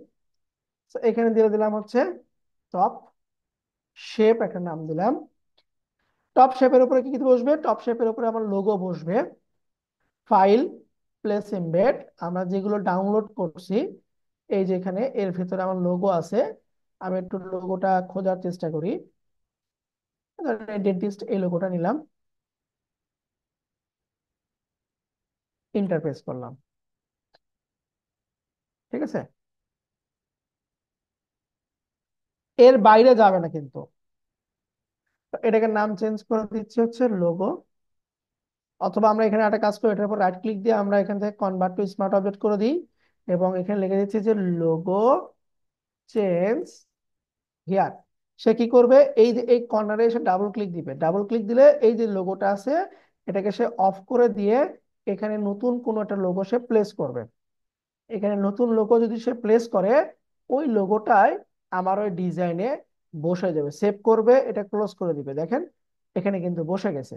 Speaker 1: তো এখানে দিয়ে দিলাম হচ্ছে টপ শেপ, একটা নাম দিলাম। টপ শেপের উপরে কি কি বসবে? টপ শেপের উপরে আমার লোগো বসবে। ফাইল, প্লেস এমবেড, আমরা যেগুলো ডাউনলোড করছি, এই যে এখানে এর ভিতরে আমার লোগো আছে। আমি একটু লোগোটা খোঁজার চেষ্টা করি। ডেন্টিস্ট, এই লোগোটা নিলাম, ইন্টারফেস করলাম। ঠিক আছে, এর বাইরে যাবে না কিন্তু। তো এটাকে নাম চেঞ্জ করে দিচ্ছি হচ্ছে লোগো। অথবা আমরা এখানে একটা কাজ করি, এটার উপর রাইট ক্লিক দিয়ে আমরা এখান থেকে কনভার্ট টু স্মার্ট অবজেক্ট করে দিই, এবং এখানে লিখে দিচ্ছি যে লোগো চেঞ্জ হিয়ার। সে কি করবে? এই যে এই কর্নারে এসে ডাবল ক্লিক দিবে। ডাবল ক্লিক দিলে এই যে লোগোটা আছে এটাকে সে অফ করে দিয়ে এখানে নতুন কোনো একটা লোগো সে প্লেস করবে। এখানে নতুন লোগো যদি সে প্লেস করে, ওই লোগোটাই আমার ওই ডিজাইনে বসে যাবে। সেভ করবে, এটা ক্লোজ করে দিবে, দেখেন এখানে কিন্তু বসে গেছে।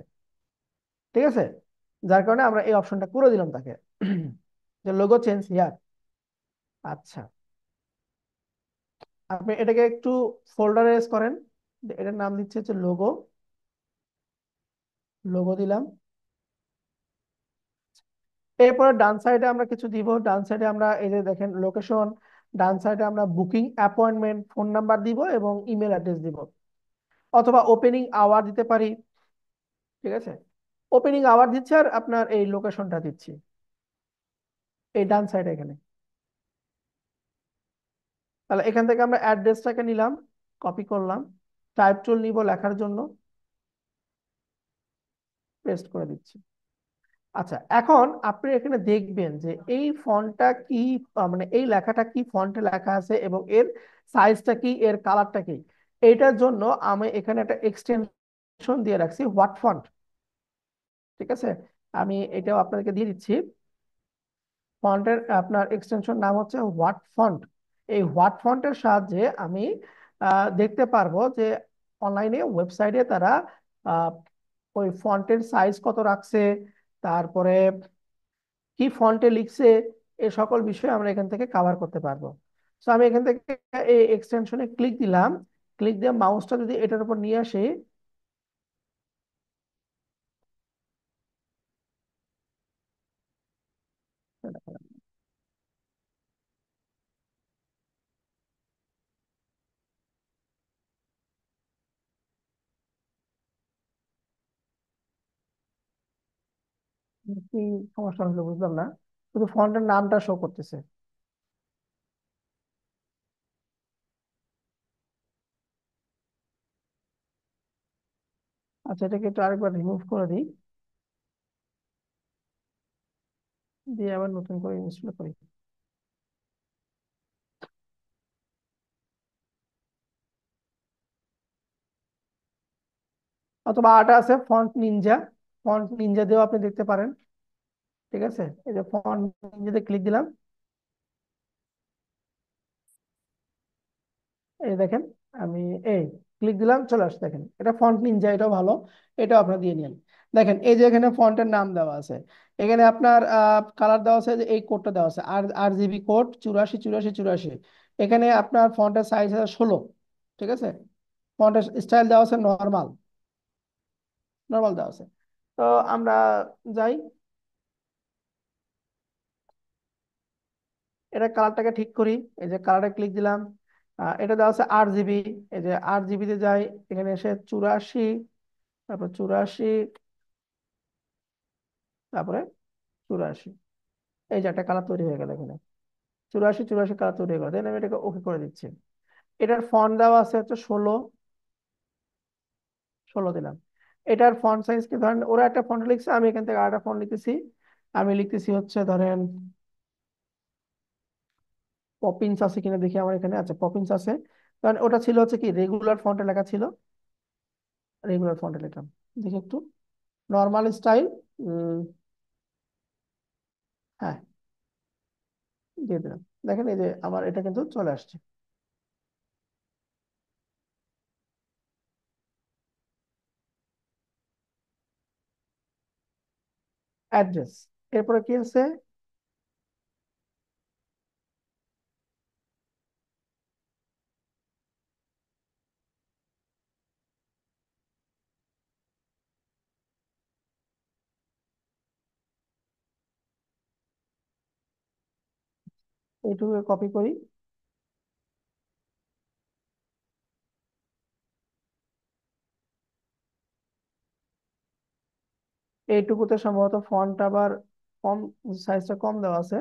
Speaker 1: ঠিক আছে, যার কারণে আমরা এই অপশনটা করে দিলাম তাকে যে লোগো চেঞ্জ হিয়ার। আচ্ছা, আপনি এটাকে একটু ফোল্ডারে করেন। এটার নাম দিচ্ছে হচ্ছে লোগো। লোগো দিলাম। এরপরে ডান সাইডে আমরা কিছু দিব। ডান সাইডে আমরা এই যে দেখেন লোকেশন, ডান সাইডে আমরা বুকিং অ্যাপয়েন্টমেন্ট ফোন নাম্বার দিব এবং ইমেল অ্যাড্রেস দিব, অথবা ওপেনিং আওয়ার দিতে পারি। ঠিক আছে, ওপেনিং আওয়ার দিচ্ছি আর আপনার এই লোকেশনটা দিচ্ছি এই ডান সাইডে এখানে। তাহলে এখান থেকে আমরা অ্যাড্রেসটাকে নিলাম, কপি করলাম, টাইপ টুল নিব লেখার জন্য, পেস্ট করে দিচ্ছি। আচ্ছা, এখন আপনি এখানে দেখবেন যে এই ফন্টটা কি, মানে এই লেখাটা কি ফন্টে লেখা আছে এবং এর সাইজটা কি, এর কালারটা কি। এইটার জন্য আমি এখানে একটা এক্সটেনশন দিয়ে রাখছি, হোয়াট ফন্ট। ঠিক আছে, আমি এটাও আপনাদেরকে দিয়ে দিচ্ছি। ফন্টের আপনার এক্সটেনশন নাম হচ্ছে হোয়াট ফন্ট। এই হোয়াট ফন্টের সাহায্যে আমি দেখতে পারবো যে অনলাইনে ওয়েবসাইটে তারা আহ, ওই ফন্টের সাইজ কত রাখছে, তারপরে কি ফন্টে লিখছে, এই সকল বিষয় আমরা এখান থেকে কভার করতে পারবো। তো আমি এখান থেকে এই এক্সটেনশনে ক্লিক দিলাম। ক্লিক দিয়ে মাউসটা যদি এটার উপর নিয়ে আসি, কি সমস্যা হলো বুঝলাম না, শুধু ফন্টের নামটা শো করতেছে। আচ্ছা, এটাকে একটু আরেকবার রিমুভ করে দিই, দিয়ে আবার নতুন করে ইনস্টল করি। অথবা আটা আছে ফন্ট নিনজা, ফন্ট নিনজা দিয়েও আপনি দেখতে পারেন। ঠিক আছে, এই যে ফন্ট নিনজাতে ক্লিক দিলাম, এই দেখেন আমি এই ক্লিক দিলাম, চলে আসছে। দেখেন এটা ফন্ট নিনজা, এটাও ভালো, এটাও আপনার দিয়ে নিন। দেখেন এই যে এখানে ফন্টের নাম দেওয়া আছে, এখানে আপনার কালার দেওয়া আছে, যে এই কোডটা দেওয়া আছে আর আর জিবি কোড 84 84 84। এখানে আপনার ফন্টের সাইজ আছে 16। ঠিক আছে, ফন্টের স্টাইল দেওয়া আছে নর্মাল, নর্মাল দেওয়া আছে। তো আমরা যাই, এটা কালারটাকে ঠিক করি। এই যে কালারে ক্লিক দিলাম, এটা দেওয়া আছে 8 জিবি। এই যে 8 জিবিতে যাই, এখানে এসে 84, তারপর 84, তারপরে 84। এই যে একটা কালার তৈরি হয়ে গেল এখানে, 84 84 কালার তৈরি হয়ে গেল। দেন আমি এটাকে ওকে করে দিচ্ছি। এটার ফন্ট দেওয়া আছে হচ্ছে 16, 16 দিলাম। এটার ফন্ট সাইজ কি, ধরেন ওরা একটা ফন্ট লিখছে, আমি এখান থেকে আরেকটা ফন্ট লিখতেছি। আমি লিখতেছি হচ্ছে ধরেন পপিন্স আছে কিনা দেখি আমার এখানে। আচ্ছা, পপিন্স আছে, কারণ ওটা ছিল হচ্ছে কি রেগুলার ফন্টে লেখা ছিল, রেগুলার ফন্টে লিখলাম। দেখি একটু নর্মাল স্টাইল, হ্যাঁ দিয়ে দিলাম। দেখেন এই যে আমার এটা কিন্তু চলে আসছে। অ্যাড্রেস, এরপরে কি আছে? এইটুকু কপি করি। এইটুকুতে সম্ভবত ফন্ট আবার কম, সাইজটা কম দেওয়া আছে।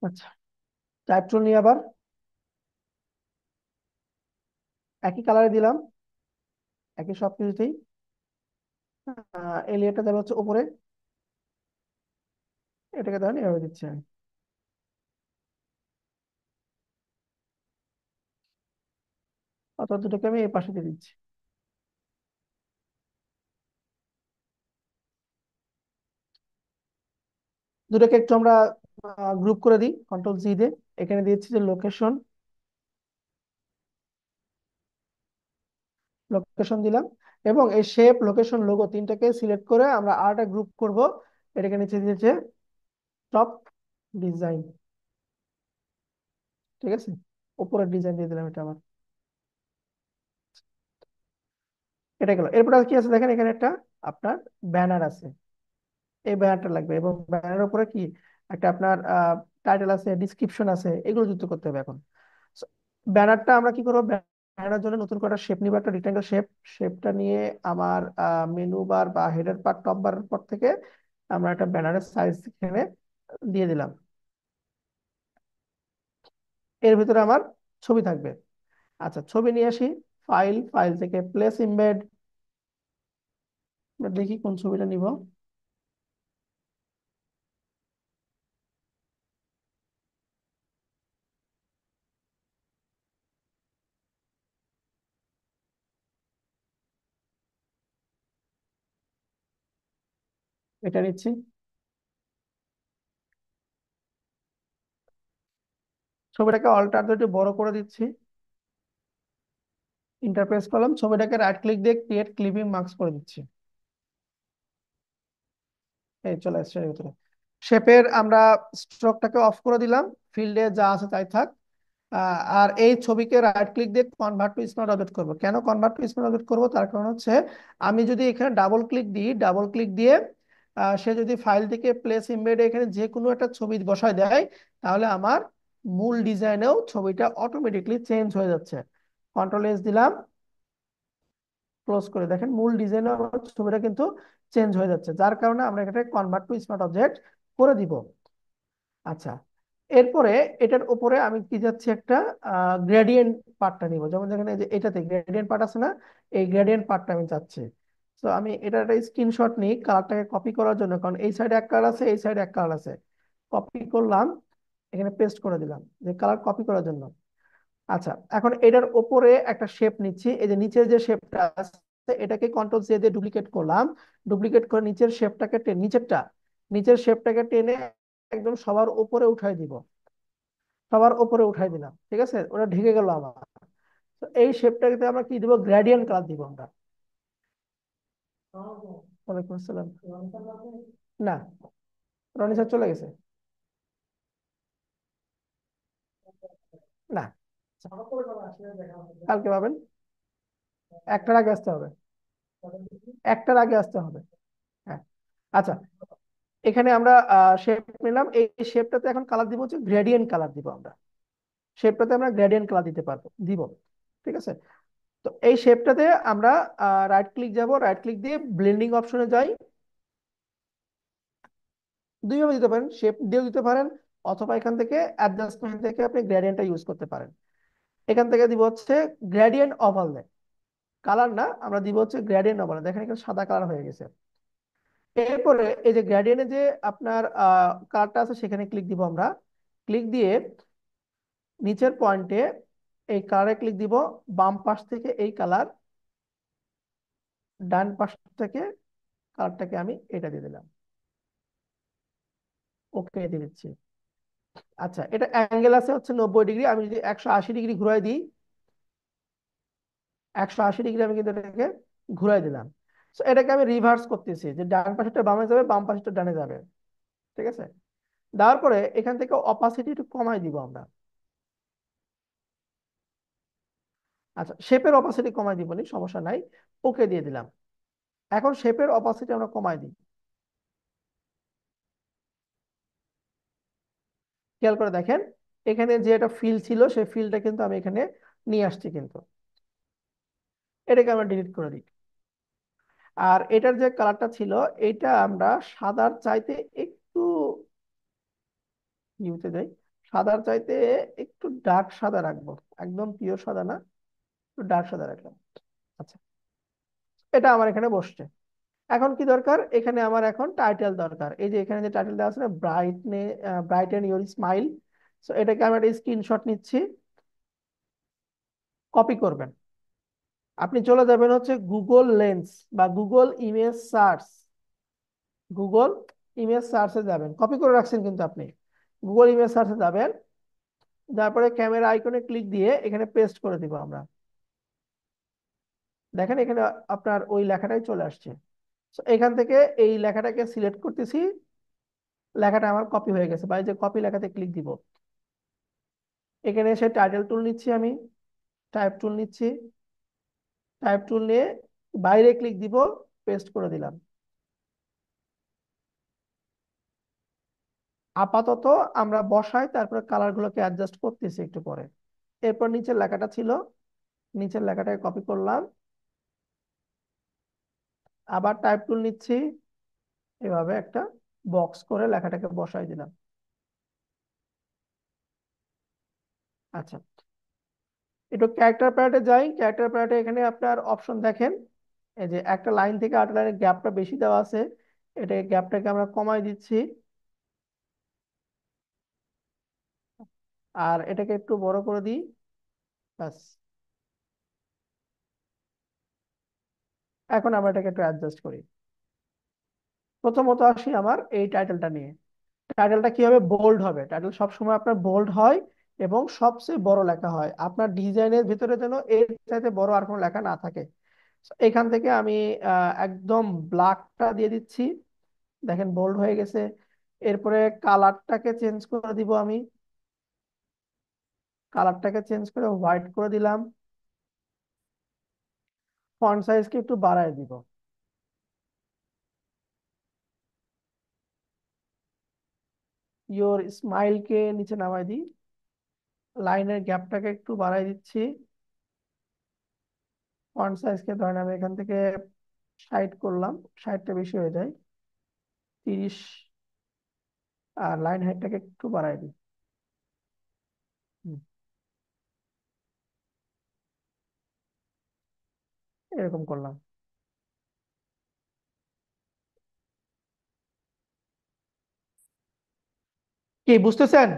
Speaker 1: আচ্ছা, টাইপ টুল নিয়ে আবার একই কালারে দিলাম, একই সবকিছুতেই। এই লেয়ারটা দেওয়া হচ্ছে উপরে, এটাকে ধরেন এভাবে দিচ্ছি আমি, অথবা দুটোকে আমি এই পাশে দিয়ে দিচ্ছি। দুটোকে একটু আমরা গ্রুপ করে দিই কন্ট্রোল জি দিয়ে। এখানে দিয়েছি যে লোকেশন, লোকেশন দিলাম। এবং এই শেপ, লোকেশন, লোগো তিনটাকে সিলেক্ট করে আমরা আরেকটা গ্রুপ করব। এটাকে নিচে দিয়েছে টপ ডিজাইন। ঠিক আছে, উপরের ডিজাইন দিয়ে দিলাম এটা আবার। এটা গেল। এরপর আর কি আছে দেখেন, এখানে একটা আপনার ব্যানার আছে। এই ব্যানারটা লাগবে, এবং ব্যানারের উপরে কি একটা আপনার টাইটেল আছে, ডিসক্রিপশন আছে, এগুলো যুক্ত করতে হবে এখন। ব্যানারটা আমরা কি করবো, ব্যানারের জন্য নতুন করে শেপ নিব, একটা রেক্টাঙ্গেল শেপ। শেপটা নিয়ে আমার মেনু বার বা হেডার পার, টপ বারের পর থেকে আমরা একটা ব্যানারের সাইজ এখানে দিয়ে দিলাম। এর ভিতরে আমার ছবি থাকবে। আচ্ছা, ছবি নিয়ে আসি। ফাইল, ফাইল থেকে প্লেস ইমবেড, দেখি কোন ছবিটা নিব। এটা নিচ্ছি। ছবিটাকে অল্টারনেটিভ বড় করে দিচ্ছি। ইন্টারপ্রেস করলাম, ছবিটাকে রাইট ক্লিক দিয়ে ক্রিয়েট ক্লিপিং মার্কস করে দিচ্ছি। এই চলে আসছে এর ভিতরে। শেপের আমরা স্ট্রোকটাকে অফ করে দিলাম, ফিল্ডে যা আছে তাই থাক। আর এই ছবিকে রাইট ক্লিক দিয়ে কনভার্ট টু স্মার্ট অবজেক্ট করবো। কেন কনভার্ট টু স্মার্ট অবজেক্ট করবো, তার কারণ হচ্ছে আমি যদি এখানে ডাবল ক্লিক দিই, ডাবল ক্লিক দিয়ে সে যদি ফাইল থেকে প্লেস ইমবেড এখানে যে কোনো একটা ছবি বসায় দেয়, তাহলে আমার মূল ডিজাইনেও ছবিটা অটোমেটিকলি চেঞ্জ হয়ে যাচ্ছে। কন্ট্রোল এস দিলাম, ক্লোজ করে দেখেন মূল ডিজাইন ছবিটা কিন্তু চেঞ্জ হয়ে যাচ্ছে, যার কারণে আমরা এখানে কনভার্ট টু স্মার্ট অবজেক্ট করে দিব। আচ্ছা, এরপরে এটার উপরে আমি কি যাচ্ছি, একটা গ্রেডিয়েন্ট পার্টটা নিব। যেমন দেখেন এই যে এটাতে গ্রেডিয়েন্ট পার্ট আছে না, এই গ্রেডিয়েন্ট পার্টটা আমি চাচ্ছি। তো আমি এটা একটা স্ক্রিনশট নিই কালারটাকে কপি করার জন্য, কারণ এই সাইডে এক কালার আছে, এই সাইডে এক কালার আছে। কপি করলাম, এখানে পেস্ট করে দিলাম যে কালার কপি করার জন্য। আচ্ছা, এখন এটার উপরে একটা শেপ নিচ্ছি। এই যে নিচের যে শেপটা আছে, এটাকে কন্ট্রোল সি দিয়ে ডুপ্লিকেট করলাম। ডুপ্লিকেট করে নিচের শেপটাকে নিচের শেপটাকে টেনে একদম সবার উপরে উঠাই দিব। সবার উপরে উঠাই দিলাম, ঠিক আছে, ওটা ঢেকে গেল আমার। তো এই শেপটাকে আমরা কি দিব, গ্রেডিয়েন্ট কালার দিব আমরা। ওয়ালাইকুম আসসালাম। না, রনি স্যার চলে গেছে। না, কালকে পাবেন। একটার আগে আসতে হবে, একটার আগে আসতে হবে। হ্যাঁ। আচ্ছা, এখানে আমরা শেপ নিলাম। এই শেপটাতে এখন কালার দিব হচ্ছে গ্রেডিয়েন্ট কালার দিব আমরা। শেপটাতে আমরা গ্রেডিয়েন্ট কালার দিতে পারবো, দিব। ঠিক আছে, তো এই শেপটাতে আমরা রাইট ক্লিক যাব, রাইট ক্লিক দিয়ে ব্লেন্ডিং অপশনে যাই। দুইভাবে দিতে পারেন, শেপ দিয়েও দিতে পারেন, অথবা এখান থেকে অ্যাডজাস্টমেন্ট থেকে আপনি গ্রেডিয়েন্টটা ইউজ করতে পারেন। এখান থেকে দিব হচ্ছে গ্রেডিয়েন্ট ওভারলে, কালার না, আমরা দিব হচ্ছে গ্রেডিয়েন্ট ওভারলে। দেখেন এখানে সাদা কালার হয়ে গেছে। এরপরে এই যে গ্রেডিয়েন্টে যে আপনার কালারটা আছে, সেখানে ক্লিক দিব আমরা। ক্লিক দিয়ে নিচের পয়েন্টে এই কালারে ক্লিক দিব। বাম পাশ থেকে এই কালার, ডান পাশ থেকে কালারটাকে আমি এটা দিয়ে দিলাম, ওকে দিয়ে দিচ্ছি। আচ্ছা, এটা অ্যাঙ্গেল আছে হচ্ছে 90 ডিগ্রি। আমি যদি 180 ডিগ্রি ঘুরাই দিই, 180 ডিগ্রি আমি কিন্তু এটাকে ঘুরাই দিলাম। তো এটাকে আমি রিভার্স করতেছি, যে ডান পাশেটা বামে যাবে, বাম পাশেটা ডানে যাবে। ঠিক আছে, দেওয়ার পরে এখান থেকে অপাসিটি একটু কমাই দিব আমরা। আচ্ছা, শেপের অপাসিটি কমাই দিব নি, সমস্যা নাই, ওকে দিয়ে দিলাম। এখন শেপের অপাসিটি আমরা কমাই দিই। খেয়াল করে দেখেন, এখানে যে একটা ফিল ছিল সেই ফিলটা কিন্তু আমি এখানে নিয়ে আসছি কিন্তু। এটাকে আমরা ডিলিট করে দিই। আর এটার যে কালারটা ছিল, এটা আমরা সাদার চাইতে একটু ইউতে যাই, সাদার চাইতে একটু ডার্ক সাদা রাখবো। একদম পিওর সাদা না, একটু ডার্ক সাদা রাখলাম। আচ্ছা, এটা আমার এখানে বসছে। এখন কি দরকার, এখানে আমার এখন টাইটেল দরকার। এই যে এখানে যে টাইটেলটা আছে না, ব্রাইটেন ইউর স্মাইল। সো এটাকে আমি একটা স্ক্রিনশট নিচ্ছি, কপি করবেন। আপনি চলে যাবেন হচ্ছে গুগল লেন্স বা Google image search. Google image সার্চে যাবেন, কপি করে রাখছেন কিন্তু আপনি। গুগল ইমেজ সার্চে যাবেন, তারপরে ক্যামেরা আইকনে ক্লিক দিয়ে এখানে পেস্ট করে দিব আমরা। দেখেন এখানে আপনার ওই লেখাটাই চলে আসছে। So, এখান থেকে এই লেখাটাকে সিলেক্ট করতেছি, লেখাটা আমার কপি হয়ে গেছে। বা এই যে কপি লেখাতে ক্লিক দিব, এখানে এসে টাইটেল টুল নিচ্ছি আমি, টাইপ টুল নিচ্ছি, টাইপ টুল নিয়ে বাইরে ক্লিক দিব, পেস্ট করে দিলাম। আপাতত আমরা বসাই, তারপরে কালার গুলোকে অ্যাডজাস্ট করতেছি একটু পরে। এরপর নিচের লেখাটা ছিল, নিচের লেখাটাকে কপি করলাম, আবার টাইপ টুল নিচ্ছি, এভাবে একটা বক্স করে লেখাটাকে বসাই দিলাম। আচ্ছা, একটু ক্যারেক্টার প্যালেটে যাই। ক্যারেক্টার প্যালেটে এখানে আপনার অপশন দেখেন, এই যে একটা লাইন থেকে আরেকটা লাইনের গ্যাপটা বেশি দেওয়া আছে, এটা গ্যাপটাকে আমরা কমাই দিচ্ছি। আর এটাকে একটু বড় করে দিই, ব্যাস। এখন আমরা এটাকে একটু অ্যাডজাস্ট করি। প্রথমত আসি আমার এই টাইটেলটা নিয়ে। টাইটেলটা কিভাবে বোল্ড হবে, টাইটেল সবসময় আপনার বোল্ড হয় এবং সবচেয়ে বড় লেখা হয়। আপনার ডিজাইনের ভিতরে যেন এর চাইতে বড় আর কোনো লেখা না থাকে। এখান থেকে আমি একদম ব্ল্যাকটা দিয়ে দিচ্ছি, দেখেন বোল্ড হয়ে গেছে। এরপরে কালারটাকে চেঞ্জ করে দিব আমি, কালারটাকে চেঞ্জ করে হোয়াইট করে দিলাম। ফন্ট সাইজকে একটু বাড়ায় দিব। ইওর স্মাইলকে নিচে নামাই দিই, লাইনের গ্যাপটাকে একটু বাড়াই দিচ্ছি। ফন্ট সাইজকে ধরেন আমি এখান থেকে 60 করলাম, 60টা বেশি হয়ে যায়, 30। আর লাইন হাইটটাকে একটু বাড়াই দিই। হুম, এরকম করলাম। কি বুঝতেছেন?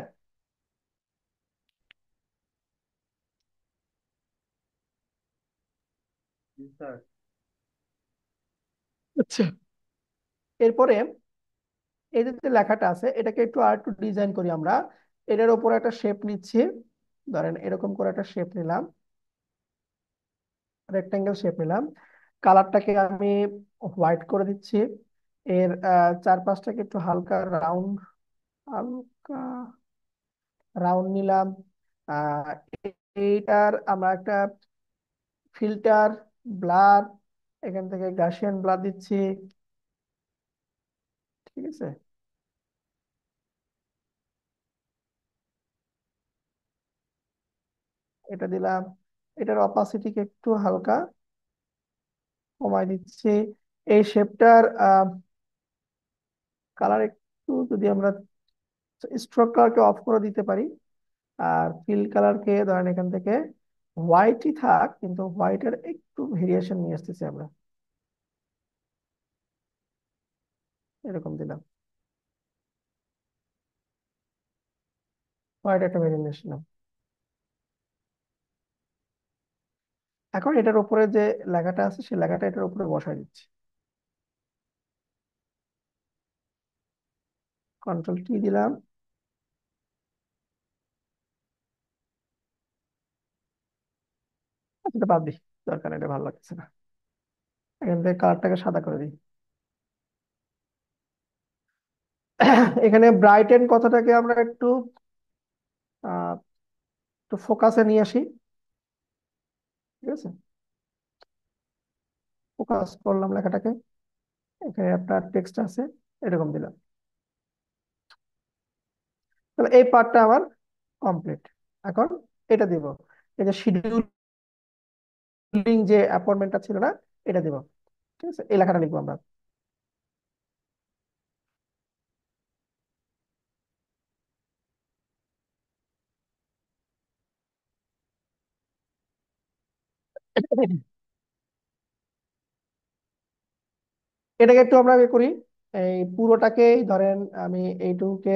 Speaker 2: স্যার।
Speaker 1: আচ্ছা, এরপরে এই যে লেখাটা আছে এটাকে একটু আর একটু ডিজাইন করি আমরা। এটার উপর একটা শেপ নিচ্ছি, ধরেন এরকম করে একটা শেপ নিলাম, রেক্টাঙ্গেল শেপ নিলাম। কালারটাকে আমি হোয়াইট করে দিচ্ছি। এর চারপাশটাকে একটু হালকা রাউন্ড, হালকা রাউন্ড নিলাম। আহ এইটার আমরা একটা ফিল্টার, ব্লার, এখান থেকে গাসিয়ান ব্লার দিচ্ছি। ঠিক আছে, এটা দিলাম। এটার অপাসিটিকে একটু হালকা কমাই দিচ্ছি। এই শেপটার কালার একটু যদি আমরা স্ট্রোক কালারকে অফ করে দিতে পারি, আর ফিল কালারকে ধরেন এখান থেকে হোয়াইটই থাক, কিন্তু হোয়াইটের একটু ভেরিয়েশন নিয়ে আসতেছি আমরা, এরকম দিলাম। হোয়াইট একটা ভেরিয়েশন। এখন এটার উপরে যে লেখাটা আছে সেই লেখাটা এটার উপরে বসাই দিচ্ছি, কন্ট্রোল টি দিলাম। আচ্ছা, এটা বাদ দিই, দরকার নেই, এটা ভালো লাগছে না। এখান থেকে কালারটাকে সাদা করে দিই। এখানে ব্রাইটেন কথাটাকে আমরা আহ একটু ফোকাসে নিয়ে আসি। ঠিক আছে, ফোকাস করলাম লেখাটাকে। এখানে আপনার টেক্সট আছে, এরকম দিলাম। তাহলে এই পার্টটা আমার কমপ্লিট। এখন এটা দিব, এই যে শিডিউলিং যে অ্যাপয়েন্টমেন্টটা ছিল না, এটা দিব। ঠিক আছে, এই লেখাটা লিখবো আমরা। এটাকে একটু আমরা ইয়ে করি। এই পুরোটাকেই ধরেন আমি এইটুকুকে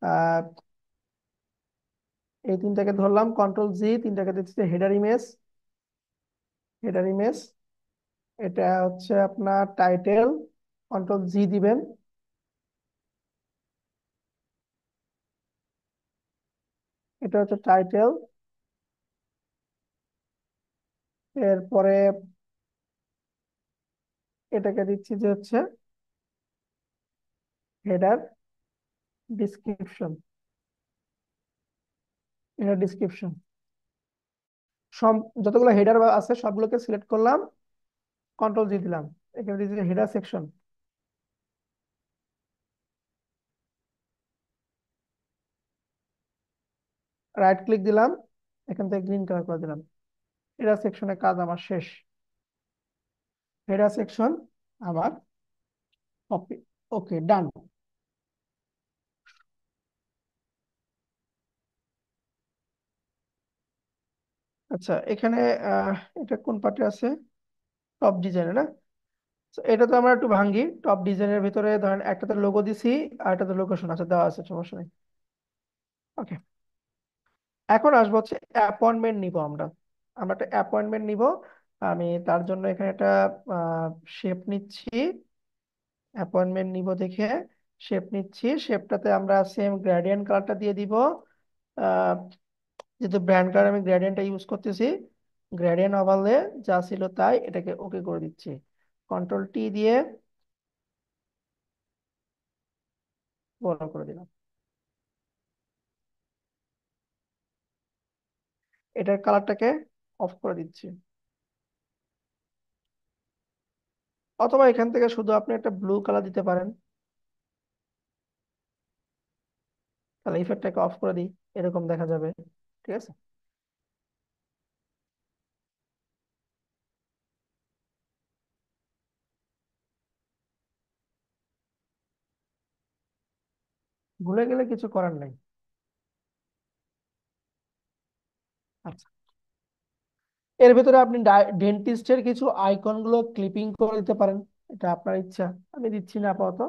Speaker 1: আহ এই তিনটাকে ধরলাম, কন্ট্রোল 'জি', তিনটাকে দিচ্ছি হেডার ইমেজ। হেডার ইমেজ, এটা হচ্ছে আপনার টাইটেল, কন্ট্রোল 'জি' দিবেন। এটা হচ্ছে টাইটেল। এরপরে এটাকে দিচ্ছি যে হচ্ছে হেডার ডিসক্রিপশন। হেডার ডিসক্রিপশন সব, যতগুলো হেডার আছে সবগুলোকে সিলেক্ট করলাম, কন্ট্রোল 'জি' দিলাম। এখানে দিচ্ছি হেডার সেকশন। রাইট ক্লিক দিলাম, এখান থেকে গ্রিন কালার করে দিলাম। হেডার সেকশনের কাজ আমার শেষ। হেডার সেকশন আমার কপি। ওকে, ডান। আচ্ছা, এখানে আহ, এটা কোন পার্টে আছে? টপ ডিজাইনে না? So, এটা তো আমরা একটু ভাঙ্গি। টপ ডিজাইনের ভিতরে ধরেন একটাতে লোগো দিছি, আর একটাতে লোকেশন আছে, দেওয়া আছে, সমস্যা নেই। ওকে, এখন আসবো হচ্ছে অ্যাপয়েন্টমেন্ট নিব আমরা। আমরা একটা অ্যাপয়েন্টমেন্ট নিব। আমি তার জন্য এখানে একটা শেপ নিচ্ছি। অ্যাপয়েন্টমেন্ট নিব দেখে শেপ নিচ্ছি। শেপটাতে আমরা সেম গ্রেডিয়েন্ট কালারটা দিয়ে দিব। আহ, যেহেতু ব্র্যান্ড কালার আমি গ্রেডিয়েন্টটা ইউজ করতেছি, গ্রেডিয়েন্ট ওভারলে যা ছিল তাই, এটাকে ওকে করে দিচ্ছি। কন্ট্রোল 'টি' দিয়ে বড় করে দিলাম। এটার কালারটাকে অফ করে দিচ্ছি। অথবা এখান থেকে শুধু আপনি একটা ব্লু কালার দিতে পারেন। তাহলে ইফেক্টটাকে অফ করে দিই, এরকম দেখা যাবে। ঠিক আছে, ভুলে গেলে কিছু করার নাই। আচ্ছা, এর ভিতরে আপনি ডেন্টিস্টের কিছু আইকন গুলো ক্লিপিং করে দিতে পারেন, এটা আপনার ইচ্ছা। আমি দিচ্ছি না আপাতত।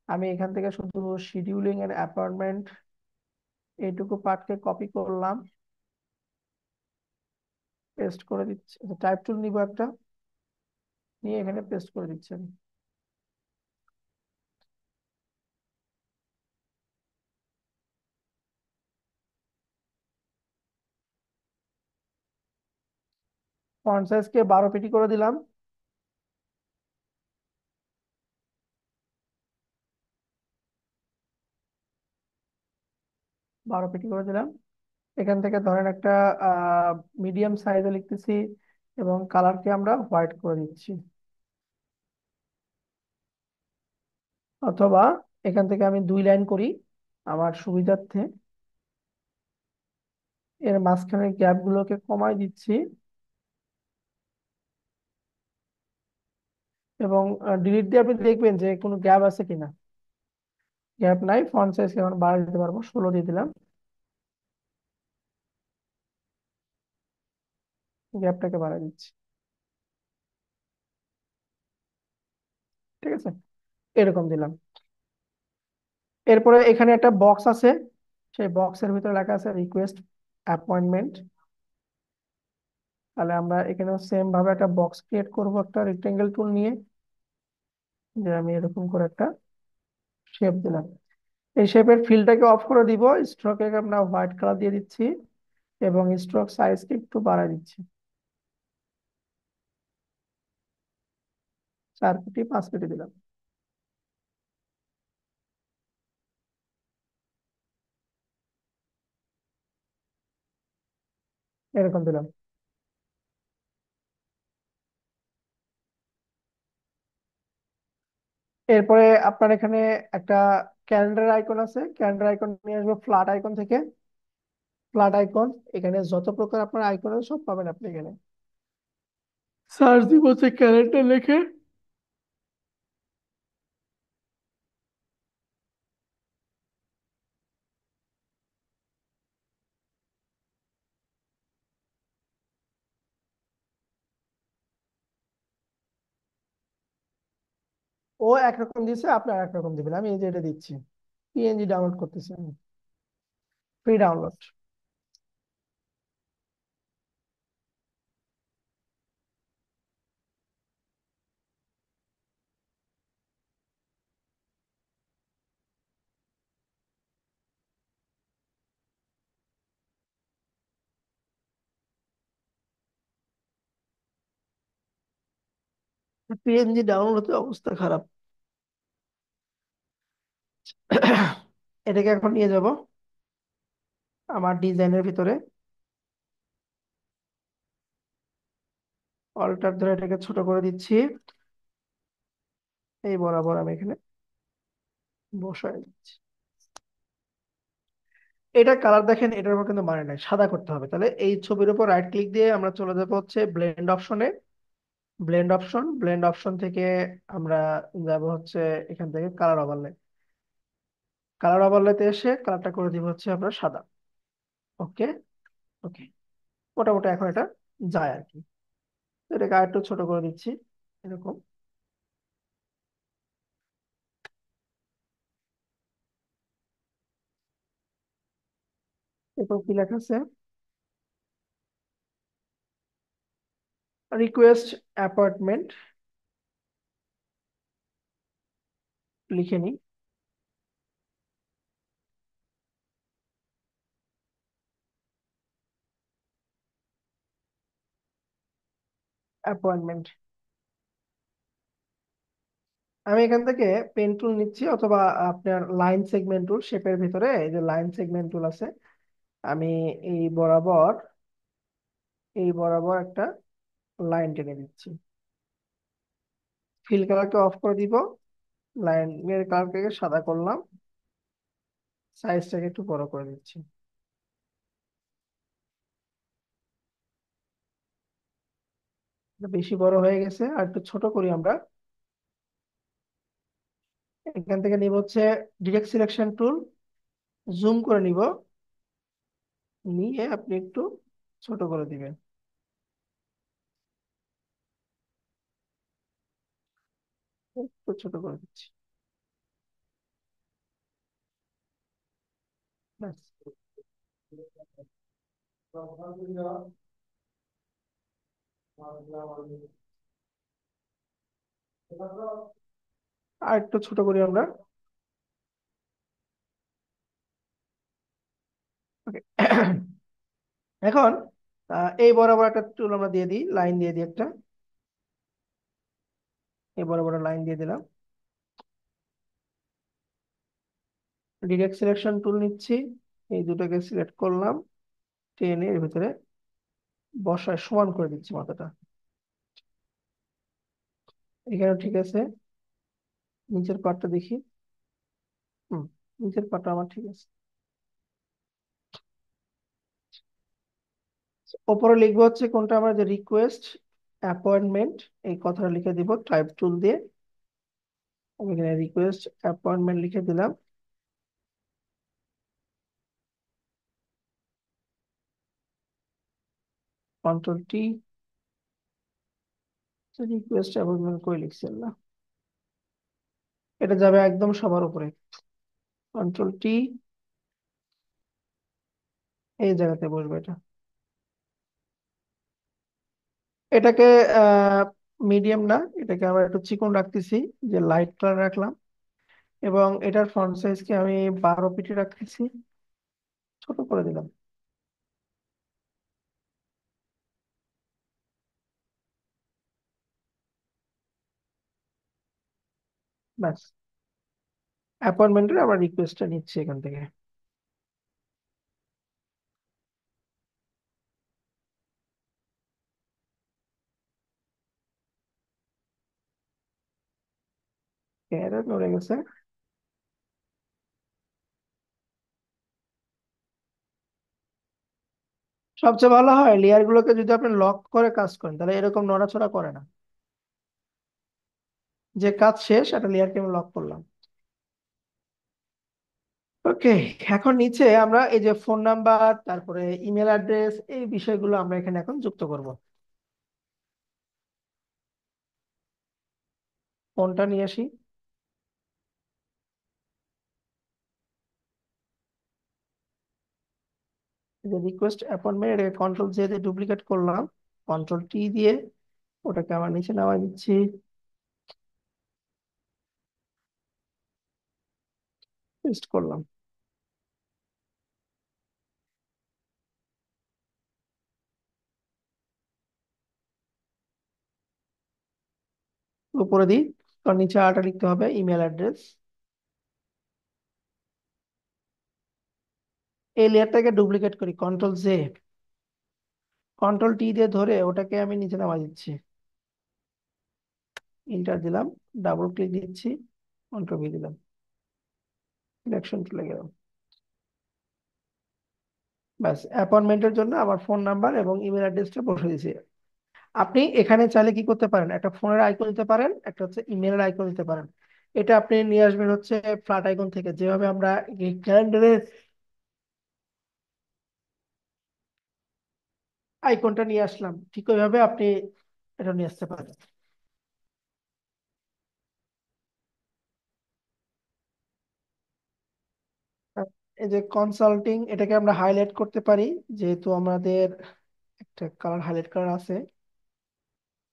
Speaker 1: আমি এখান থেকে শুধু শিডিউলিং এন্ড অ্যাপয়েন্টমেন্ট এইটুকু পার্টকে কপি করলাম, পেস্ট করে দিচ্ছি। টাইপ টুল নিব একটা, নিয়ে এখানে পেস্ট করে দিচ্ছি আমি। ফন্ট সাইজকে 12 পিটি করে দিলাম। 12 পিটি করে দিলাম। এখান থেকে ধরেন একটা মিডিয়াম সাইজে লিখতেছি, এবং কালারকে আমরা হোয়াইট করে দিচ্ছি। অথবা এখান থেকে আমি 2 লাইন করি আমার সুবিধার্থে। এর মাঝখানে গ্যাপ গুলোকে কমাই দিচ্ছি, এবং ডিলিট দিয়ে আপনি দেখবেন যে কোনো গ্যাপ আছে কিনা। গ্যাপ নাই, ফন্ট সাইজ এখন বাড়িয়ে দিতে পারবো, 16 দিয়ে দিলাম। গ্যাপটাকে বাড়িয়ে দিচ্ছি। ঠিক আছে, এরকম দিলাম। এরপরে এখানে একটা বক্স আছে, সেই বক্সের ভিতরে লেখা আছে রিকোয়েস্ট অ্যাপয়েন্টমেন্ট। তাহলে আমরা এখানে সেম ভাবে একটা বক্স ক্রিয়েট করব, একটা রেক্টেঙ্গেল টুল নিয়ে। যে আমি এরকম করে একটা শেপ দিলাম। এই শেপের ফিলটাকে অফ করে দিব, স্ট্রোকে আমরা হোয়াইট কালার দিয়ে দিচ্ছি, এবং স্ট্রোক সাইজকে একটু বাড়ায় দিচ্ছি। 4 কোটি 5 কোটি দিলাম, এরকম দিলাম। এরপরে আপনার এখানে একটা ক্যালেন্ডার আইকন আছে, ক্যালেন্ডার আইকন নিয়ে আসবো ফ্ল্যাট আইকন থেকে। ফ্ল্যাট আইকন, এখানে যত প্রকার আপনার আইকন আছে সব পাবেন আপনি এখানে। সার্চ দিব হচ্ছে ক্যালেন্ডার লিখে। ও একরকম দিচ্ছে, আপনি আর একরকম দিবেন। আমি এই যে এটা দিচ্ছি, পিএনজি ডাউনলোড করতেছি আমি, ফ্রি ডাউনলোড। পিএনজি ডাউনলোড হতে অবস্থা খারাপ। এটাকে এখন নিয়ে যাব আমার ডিজাইনের ভিতরে, অল্টার ধরে এটাকে ছোট করে দিচ্ছি, এই বরাবর আমি এখানে বসায় দিচ্ছি। এটা কালার দেখেন, এটার উপর কিন্তু মানে নাই, সাদা করতে হবে। তাহলে এই ছবির উপর রাইট ক্লিক দিয়ে আমরা চলে যাবো হচ্ছে ব্লেন্ড অপশনে। ব্লেন্ড অপশন থেকে আমরা যাব হচ্ছে এখান থেকে কালার ওভারলে। কালার ওভারলেতে এসে কালারটা করে দিব হচ্ছে আমরা সাদা। ওকে, ওকে, মোটামুটি এখন এটা যায় আর কি। তো এটাকে আর একটু ছোট করে দিচ্ছি, এরকম। এরপর কি লেখা আছে, রিকোয়েস্ট অ্যাপয়েন্টমেন্ট, লিখে নিই। অ্যাপয়েন্টমেন্ট, আমি এখান থেকে পেন টুল নিচ্ছি, অথবা আপনার লাইন সেগমেন্ট টুল, শেপের ভিতরে এই যে লাইন সেগমেন্ট টুল আছে। আমি এই বরাবর এই বরাবর একটা লাইন টেনে দিচ্ছি। ফিল কালারকে অফ করে দিব, লাইনের কালারটাকে সাদা করলাম, সাইজটাকে একটু বড় করে দিচ্ছি। এটা বেশি বড় হয়ে গেছে, আর একটু ছোট করি আমরা। এখান থেকে নিব হচ্ছে ডিরেক্ট সিলেকশন টুল, জুম করে নিব, নিয়ে আপনি একটু ছোট করে দিবেন, একটু ছোট করে দিচ্ছি। ব্যাস। আর একটু ছোট করি আমরা। ওকে। এখন এই বরাবর একটা টুল আমরা দিয়ে দিই, লাইন দিয়ে দিই একটা, এই বরাবর লাইন দিয়ে দিলাম। ডিরেক্ট সিলেকশন টুল নিচ্ছি, এই দুটোকে সিলেক্ট করলাম, টেনে এর ভিতরে বসায় সমান করে দিচ্ছি মাথাটা। এখানে ঠিক আছে, নিচের পার্টটা দেখি। হুম, নিচের পার্টটা আমার ঠিক আছে। ওপরে লিখবো হচ্ছে কোনটা, আমরা যে রিকোয়েস্ট অ্যাপয়েন্টমেন্ট, এই কথাটা লিখে দিব টাইপ টুল দিয়ে। আমি এখানে রিকোয়েস্ট অ্যাপয়েন্টমেন্ট লিখে দিলাম, কন্ট্রোল টি। রিকোয়েস্ট অ্যাপয়েন্টমেন্ট করে লিখছি না, এটা যাবে একদম সবার উপরে, কন্ট্রোল টি, এই জায়গাতে বসবে এটা। এটাকে মিডিয়াম না, এটাকে আমরা একটু চিকন রাখতেছি, যে লাইট কালার রাখলাম। এবং এটার ফন্ট সাইজকে আমি 12 পিটি রাখতেছি, ছোট করে দিলাম। ব্যাস, অ্যাপয়েন্টমেন্টের আবার রিকোয়েস্টটা নিচ্ছি এখান থেকে। এরর নড়ে গেছে। সবচেয়ে ভালো হয় লেয়ার গুলোকে যদি আপনি লক করে কাজ করেন, তাহলে এরকম নড়াচড়া করে না। যে কাজ শেষ, একটা লেয়ারকে আমি লক করলাম। ওকে, এখন নিচে আমরা এই যে ফোন নাম্বার, তারপরে ইমেল অ্যাড্রেস, এই বিষয়গুলো আমরা এখানে এখন যুক্ত করব। ফোনটা নিয়ে আসি। এই যে রিকোয়েস্ট অ্যাপয়েন্টমেন্ট, এটাকে কন্ট্রোল জে দিয়ে ডুপ্লিকেট করলাম, কন্ট্রোল টি দিয়ে ওটাকে আবার নিচে নামাই দিচ্ছি, পেস্ট করলাম। উপরে দিই, কারণ নিচে আরেকটা লিখতে হবে, ইমেল অ্যাড্রেস। এই লেয়ারটাকে ডুপ্লিকেট করি, কন্ট্রোল জে, কন্ট্রোল টি দিয়ে ধরে ওটাকে আমি নিচে নামাই দিচ্ছি, ইন্টার দিলাম, ডাবল ক্লিক দিচ্ছি, কন্ট্রোল ভি দিলাম, সিলেকশন চলে গেল। ব্যাস, অ্যাপয়েন্টমেন্টের জন্য আমার ফোন নাম্বার এবং ইমেল অ্যাড্রেসটা বসে দিয়েছি। আপনি এখানে চাইলে কি করতে পারেন, একটা ফোনের আইকন দিতে পারেন, একটা হচ্ছে ইমেলের আইকন দিতে পারেন। এটা আপনি নিয়ে আসবেন হচ্ছে ফ্ল্যাট আইকন থেকে, যেভাবে আমরা ক্যালেন্ডারের আইকনটা নিয়ে আসলাম, ঠিক ওইভাবে আপনি এটা নিয়ে আসতে পারেন। এই যে কনসাল্টিং, এটাকে আমরা হাইলাইট করতে পারি, যেহেতু আমাদের একটা কালার হাইলাইট কালার আছে,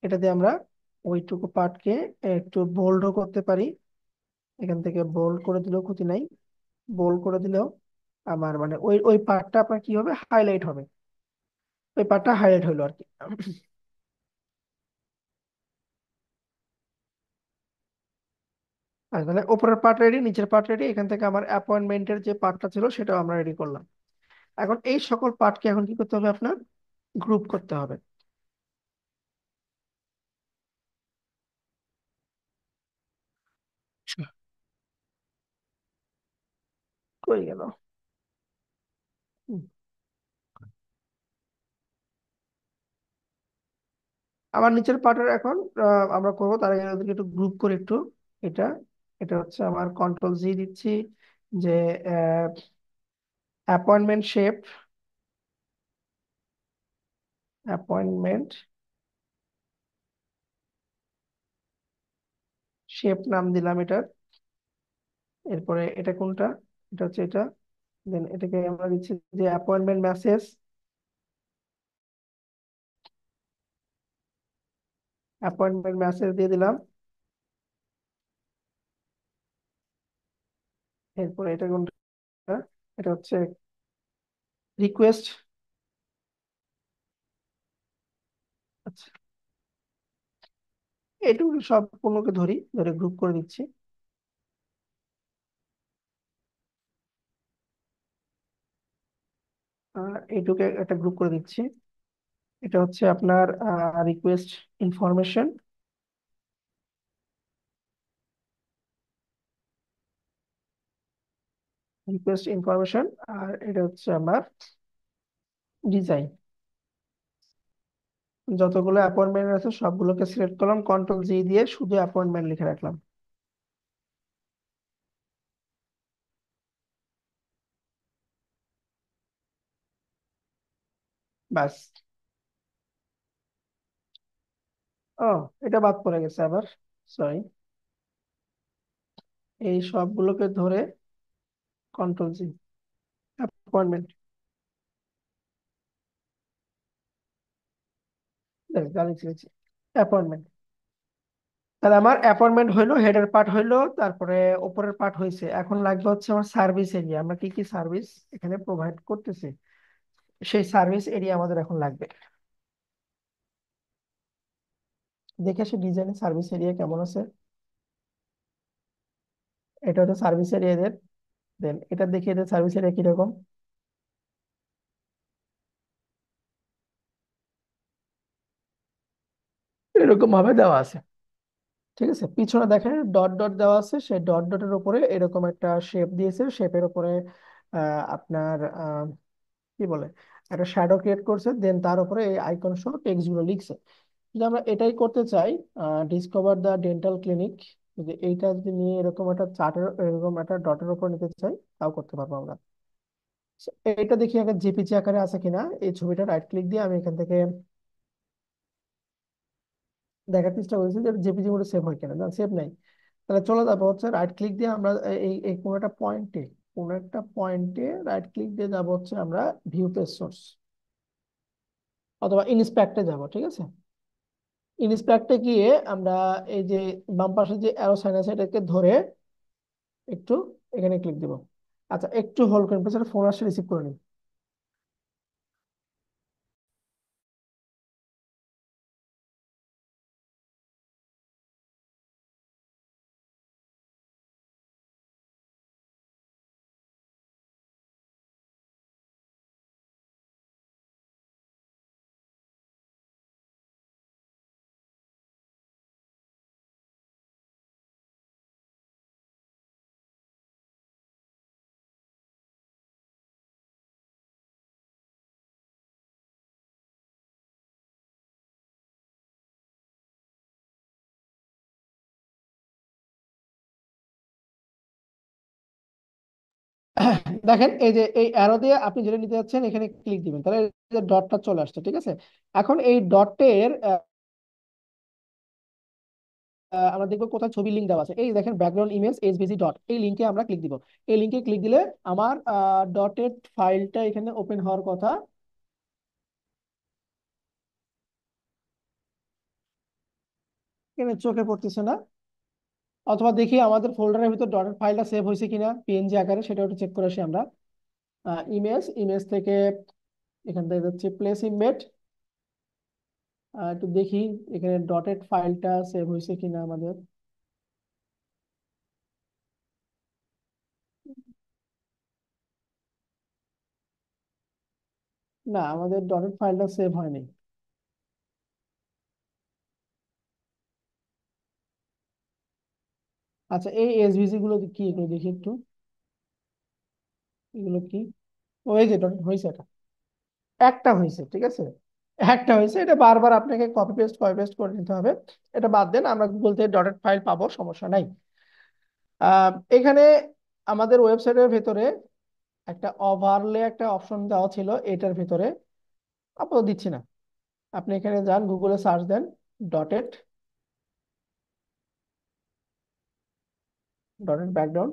Speaker 1: এটা দিয়ে আমরা ওইটুকু পার্টকে একটু বোল্ডও করতে পারি। এখান থেকে বোল্ড করে দিলেও ক্ষতি নাই, বোল্ড করে দিলেও আমার মানে ওই ওই পার্টটা আপনার কি হবে, হাইলাইট হবে, ওই পার্টটা হাইলাইট হলো আর কি। আর তাহলে উপরের পার্ট রেডি, নিচের পার্ট রেডি, এখান থেকে আমার অ্যাপয়েন্টমেন্টের যে পার্টটা ছিল সেটাও আমরা রেডি করলাম। এখন এই সকল পার্টকে এখন কি করতে হবে, আপনার গ্রুপ করতে হবে। কই গেল? হুম। আমার নিচের পার্টের এখন আমরা করবো, তার আগে ওদেরকে একটু গ্রুপ করে একটু। এটা এটা হচ্ছে আমার কন্ট্রোল জি দিচ্ছি, যে অ্যাপয়েন্টমেন্ট শেপ, অ্যাপয়েন্টমেন্ট শেপ নাম দিলাম এটার। এরপরে এটা কোনটা, এটা হচ্ছে এটা। দেন এটাকে আমরা দিচ্ছি যে অ্যাপয়েন্টমেন্ট মেসেজ, অ্যাপয়েন্টমেন্ট মেসেজ দিয়ে দিলাম। এরপরে এটা কোনটা, এটা হচ্ছে রিকোয়েস্ট। আচ্ছা, এইটুকু সব পণ্যকে ধরি, ধরে গ্রুপ করে দিচ্ছি। আর এইটুকে একটা গ্রুপ করে দিচ্ছি। এটা হচ্ছে আপনার রিকোয়েস্ট ইনফরমেশন, রিকোয়েস্ট ইনফরমেশন। আর এটা হচ্ছে আমার ডিজাইন। যতগুলো অ্যাপয়েন্টমেন্ট আছে সবগুলোকে সিলেক্ট করলাম, কন্ট্রোল জি দিয়ে শুধু অ্যাপয়েন্টমেন্ট লিখে রাখলাম। ব্যাস। ও, এটা বাদ পড়ে গেছে আবার, সরি। এই সবগুলোকে ধরে কন্ট্রোল জি, অ্যাপয়েন্টমেন্ট, গালি ছেড়েছি, অ্যাপয়েন্টমেন্ট। তাহলে আমার অ্যাপয়েন্টমেন্ট হইলো, হেডের পার্ট হইলো, তারপরে উপরের পার্ট হয়েছে। এখন লাগবে হচ্ছে আমার সার্ভিস এরিয়া, আমরা কি কি সার্ভিস এখানে প্রোভাইড করতেছি, সেই সার্ভিস এরিয়া আমাদের এখন লাগবে। দেখে সে ডিজাইনের সার্ভিস এরিয়া কেমন আছে। এটা হচ্ছে সার্ভিস এরিয়া এদের। দেন এটা দেখি এদের সার্ভিস এরিয়া কিরকম। এরকম ভাবে দেওয়া আছে, ঠিক আছে। পিছনে দেখেন ডট ডট দেওয়া আছে, সেই ডট ডটের উপরে এরকম একটা শেপ দিয়েছে, শেপের উপরে আপনার কি বলে একটা শ্যাডো ক্রিয়েট করছে, দেন তার উপরে এই আইকন সহ টেক্সট গুলো লিখছে। যদি আমরা এটাই করতে চাই, ডিসকভার দ্য ডেন্টাল ক্লিনিক, যদি এইটা যদি নিয়ে এরকম একটা চার্টের এরকম একটা ডটের উপর নিতে চাই, তাও করতে পারবো আমরা। So, এইটা দেখি আগে জেপিজি আকারে আছে কিনা। এই ছবিটা রাইট ক্লিক দিয়ে আমি এখান থেকে দেখার চেষ্টা করেছি যে জেপিজি মোডে সেভ হয় কিনা, না সেভ নাই। তাহলে চলো যাবো হচ্ছে রাইট ক্লিক দিয়ে আমরা এই এই কোনো একটা পয়েন্টে রাইট ক্লিক দিয়ে যাবো হচ্ছে আমরা ভিউ পেজ সোর্স, অথবা ইনস্পেক্টে যাব, ঠিক আছে। ইনস্পেক্টে গিয়ে আমরা এই যে বাম পাশে যে অ্যারো সাইন আছে এটাকে ধরে একটু এখানে ক্লিক দিব। আচ্ছা একটু হোল্ড করেন, পেছনে ফোন আসছে, রিসিভ করে নিন। দেখেন এই যে এই অ্যারো দিয়ে আপনি যেটা নিতে যাচ্ছেন এখানে ক্লিক দিবেন, তাহলে এই যে ডটটা চলে আসছে, ঠিক আছে। এখন এই ডটের আমরা দেখবো কোথায় ছবি লিঙ্ক দেওয়া আছে। এই দেখেন ব্যাকগ্রাউন্ড ইমেজ এসভিজি ডট, এই লিঙ্কে আমরা ক্লিক দিব। এই লিঙ্কে ক্লিক দিলে আমার ডটের ফাইলটা এখানে ওপেন হওয়ার কথা। এখানে চোখে পড়তেছে না, অথবা দেখি আমাদের ফোল্ডারের ভিতর ডটের ফাইলটা সেভ হয়েছে কিনা পিএনজি আকারে, সেটা একটু চেক করে আসি আমরা। ইমেজ ইমেজ থেকে এখান থেকে হচ্ছে প্লেস ইমবেড, একটু দেখি এখানে ডটেড ফাইলটা সেভ হয়েছে কিনা আমাদের। না, আমাদের ডটেড ফাইলটা সেভ হয়নি। আচ্ছা এই এসভিজি গুলো কি, এগুলো দেখি একটু, এগুলো কি। ও এই যে ডটেড হয়েছে, এটা একটা হয়েছে, ঠিক আছে। একটা হয়েছে, এটা বারবার আপনাকে কপি পেস্ট করে নিতে হবে। এটা বাদ দেন, আমরা গুগল থেকে ডটেড ফাইল পাবো, সমস্যা নাই। এখানে আমাদের ওয়েবসাইটের ভেতরে একটা ওভারলে একটা অপশন দেওয়া ছিল, এটার ভিতরে আপাতত দিচ্ছি না। আপনি এখানে যান, গুগলে সার্চ দেন ডটেড ডটেড ব্যাকগ্রাউন্ড।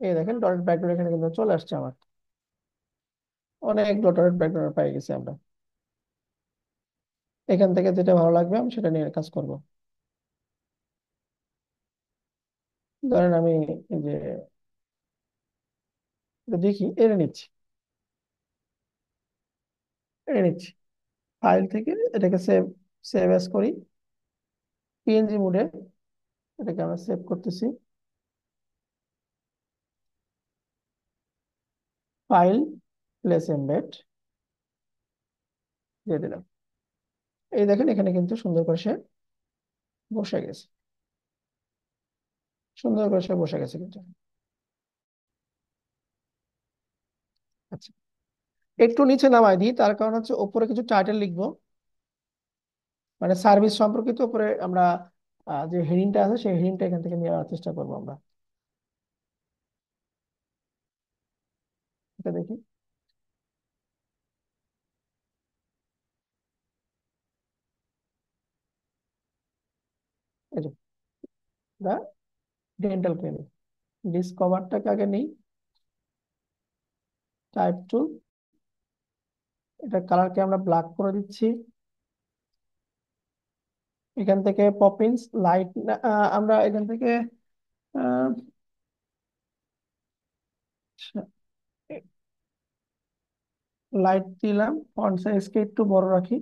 Speaker 1: এই দেখেন ডটেড ব্যাকগ্রাউন্ড এখানে কিন্তু চলে আসছে আমার, অনেক ডটেড ব্যাকগ্রাউন্ড পাই গেছি আমরা। এখান থেকে যেটা ভালো লাগবে আমি সেটা নিয়ে কাজ করব। ধরেন আমি এই যে এটা দেখি, এটা নিচ্ছি, এটা নিচ্ছি ফাইল থেকে, এটাকে সেভ সেভ এস করি পিএনজি মোডে। এটাকে আমরা সেভ করতেছি, ফাইল প্লেস এমবেড দিয়ে দিলাম। এই দেখেন এখানে কিন্তু সুন্দর করে সে বসে গেছে, সুন্দর করে সে বসে গেছে কিন্তু। আচ্ছা একটু নিচে নামাই দিই, তার কারণ হচ্ছে উপরে কিছু টাইটেল লিখবো, মানে সার্ভিস সম্পর্কিত উপরে আমরা যে হেডিংটা আছে সেই হেডিংটা এখান থেকে নেওয়ার চেষ্টা করবো আমরা। এটা দেখি, এই যে দা ডেন্টাল ক্লিনিক। ডিসকভারটাকে আগে নেই, টাইপ টু, এটা কালারকে আমরা ব্ল্যাক করে দিচ্ছি। এখান থেকে পপিন্স লাইট, আমরা এখান থেকে লাইট দিলাম, ফন্ট সাইজকে একটু বড় রাখি,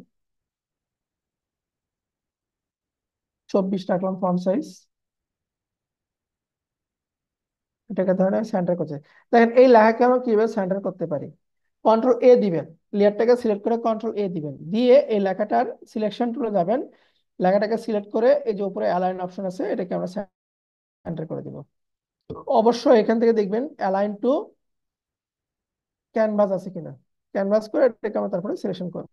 Speaker 1: 24 রাখলাম ফন্ট সাইজ। এটাকে ধরে সেন্টার করছে। দেখেন এই লেখাকে আমরা কিভাবে সেন্টার করতে পারি। কন্ট্রোল এ দিবেন, লেয়ারটাকে সিলেক্ট করে কন্ট্রোল এ দিবেন, দিয়ে এই লেখাটার সিলেকশন টুলে যাবেন, লেখাটাকে সিলেক্ট করে এই যে উপরে অ্যালাইন অপশন আছে এটাকে আমরা সেন্টার করে দিব। অবশ্যই এখান থেকে দেখবেন অ্যালাইন টু ক্যানভাস আছে কিনা, ক্যানভাস করে এটাকে আমরা তারপরে সিলেকশন করব।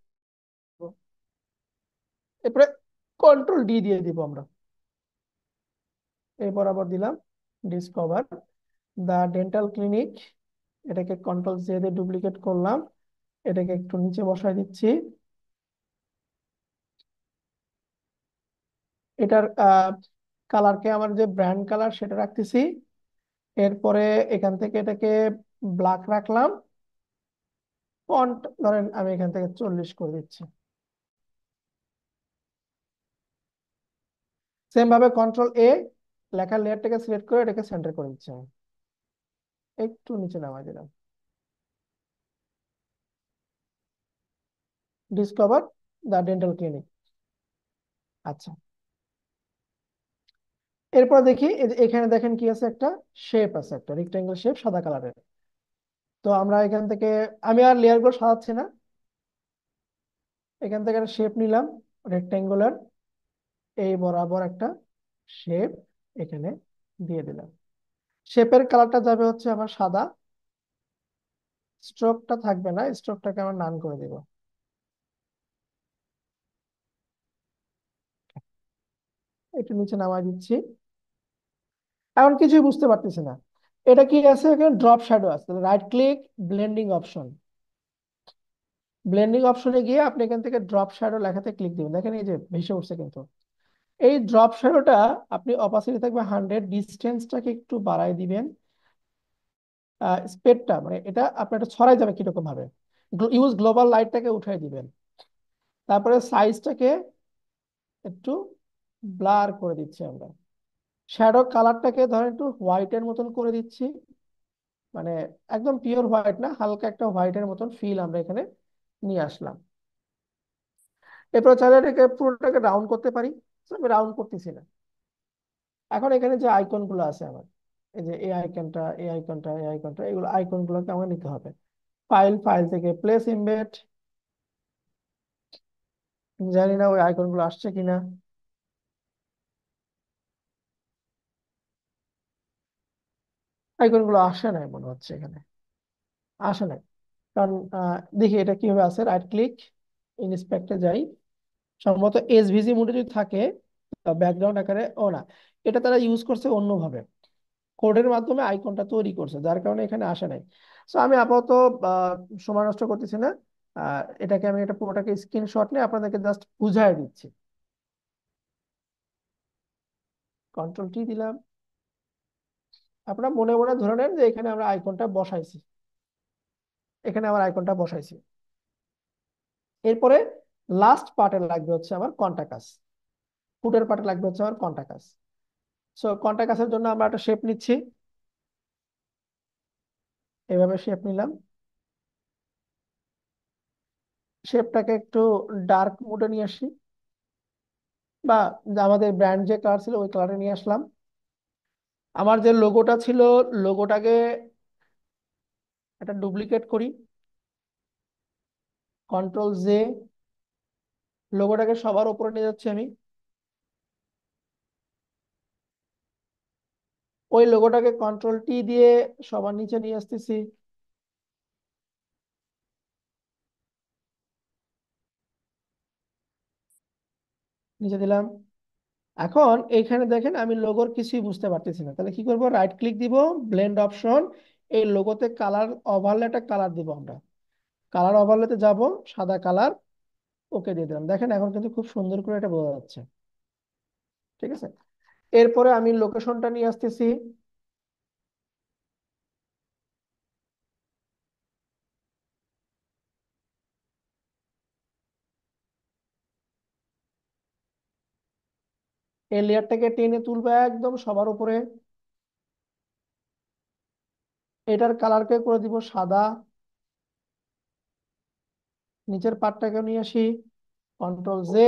Speaker 1: এরপরে কন্ট্রোল ডি দিয়ে দিব আমরা, এই বরাবর দিলাম, ডিসকভার দা ডেন্টাল ক্লিনিক, এটাকে কন্ট্রোল জে দিয়ে ডুপ্লিকেট করলাম, এটাকে একটু নিচে বসাই দিচ্ছি। এটার কালারকে আমার যে ব্র্যান্ড কালার সেটা রাখতেছি। এরপরে এখান থেকে এটাকে ব্ল্যাক রাখলাম, ফন্ট ধরেন আমি এখান থেকে 40 করে দিচ্ছি। সেম ভাবে কন্ট্রোল এ, লেখার লেয়ারটাকে সিলেক্ট করে এটাকে সেন্টার করে দিচ্ছি আমি। একটু নিচে নামাই দিলাম, ডিসকভার দা ডেন্টাল ক্লিনিক। আচ্ছা, এরপর দেখি এই যে এখানে দেখেন কি আছে, একটা শেপ আছে, একটা রেক্টাঙ্গেল শেপ সাদা কালারের। তো আমরা এখান থেকে, আমি আর লেয়ার গুলো সাজাচ্ছি না, এখান থেকে একটা শেপ নিলাম রেক্টাঙ্গুলার, এই বরাবর একটা শেপ এখানে দিয়ে দিলাম। শেপের কালারটা যাবে হচ্ছে আমার সাদা, স্ট্রোকটা থাকবে না, স্ট্রোকটাকে আমরা নান করে দিব। একটু নিচে নামাই দিচ্ছি। এখন কিছুই বুঝতে পারতেছি না এটা কি আছে, এখানে ড্রপ শ্যাডো আছে, right click, blending option, blending অপশনে গিয়ে আপনি এখান থেকে ড্রপ শ্যাডো লেখাতে ক্লিক দিবেন, দেখেন এই যে ভেসে উঠছে কিন্তু। এই ড্রপ শ্যাডোটা আপনি অপাসিটি থাকবে 100, ডিস্টেন্সটাকে একটু বাড়াই দিবেন, স্পেডটা মানে এটা আপনার এটা ছড়াই যাবে কিরকম ভাবে, ইউজ গ্লোবাল লাইটটাকে উঠাই দিবেন, তারপরে সাইজটাকে একটু ব্লার করে দিচ্ছি আমরা, শ্যাডো কালারটাকে ধরেন একটু হোয়াইটের মতন করে দিচ্ছি, মানে একদম পিওর হোয়াইট না, হালকা একটা হোয়াইটের মতন ফিল আমরা এখানে নিয়ে আসলাম। এরপর চাইলে এটাকে পুরোটাকে রাউন্ড করতে পারি, তো আমি রাউন্ড করতেছি না। এখন এখানে যে আইকন গুলো আছে আমার, এই যে এই আইকনটা, এই আইকনটা, এই আইকনটা, এগুলো আইকন গুলোকে আমাকে নিতে হবে। ফাইল থেকে প্লেস ইমবেড, জানি না ওই আইকন গুলো আসছে কিনা। আইকন গুলো আসে নাই মনে হচ্ছে এখানে, আসে নাই। কারণ দেখি এটা কিভাবে আছে, রাইট ক্লিক, ইন্সপেক্টে যাই, সম্ভবত এসভিজি মোডে যদি থাকে ব্যাকগ্রাউন্ড আকারে, ও না, এটা তারা ইউজ করছে অন্যভাবে, কোডের মাধ্যমে আইকনটা তৈরি করছে, যার কারণে এখানে আসে নাই। সো আমি আপাতত আহ, সময় নষ্ট করতেছি না, এটাকে আমি এটা পুরোটাকে স্ক্রিনশট নিয়ে আপনাদেরকে জাস্ট বুঝাই দিচ্ছি। কন্ট্রোল টি দিলাম, আপনারা মনে মনে ধরে নেন যে এখানে আমরা আইকনটা বসাইছি, এখানে আমার আইকনটা বসাইছি। এরপরে লাস্ট পার্টে লাগবে হচ্ছে আমার কন্টাকাস, ফুটের পার্টে লাগবে হচ্ছে আমার কন্টাকাস। সো কন্টাকাসের জন্য আমরা একটা শেপ নিচ্ছি, এভাবে শেপ নিলাম, শেপটাকে একটু ডার্ক মোডে নিয়ে আসি, বা আমাদের ব্র্যান্ড যে কালার ছিল ওই কালারে নিয়ে আসলাম। আমার যে লোগোটা ছিল, লোগোটাকে একটা ডুপ্লিকেট করি, কন্ট্রোল জে, লোগোটাকে সবার উপরে নিয়ে যাচ্ছি আমি, ওই লোগোটাকে কন্ট্রোল টি দিয়ে সবার নিচে নিয়ে আসতেছি। নিচে দিলাম। এখন এইখানে দেখেন আমি লোগোর কিছুই বুঝতে পারতেছি না, তাহলে কি করব, রাইট ক্লিক দিব, ব্লেন্ড অপশন, এই লোগোতে কালার ওভারলেটা কালার দিব আমরা, কালার ওভারলেতে যাব, সাদা কালার, ওকে দিয়ে দিলাম, দেখেন এখন কিন্তু খুব সুন্দর করে এটা বোঝা যাচ্ছে। ঠিক আছে, এরপরে আমি লোকেশনটা নিয়ে আসতেছি, এই লেয়ারটাকে টেনে তুলবো একদম সবার উপরে, এটার কালারকে করে দিব সাদা, নিচের পার্টটাকে নিয়ে আসি, কন্ট্রোল জে,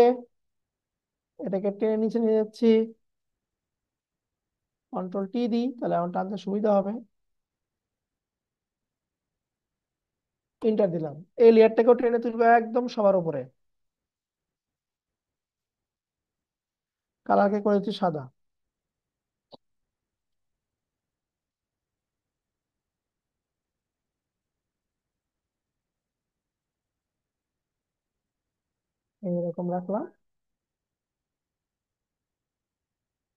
Speaker 1: এটাকে টেনে নিচে নিয়ে যাচ্ছি, কন্ট্রোল টি দিই, তাহলে আমার টানতে সুবিধা হবে। এন্টার দিলাম। এই লেয়ারটাকেও টেনে তুলবো একদম সবার উপরে। কালারকে করেছি সাদা। এইরকম রাখলাম,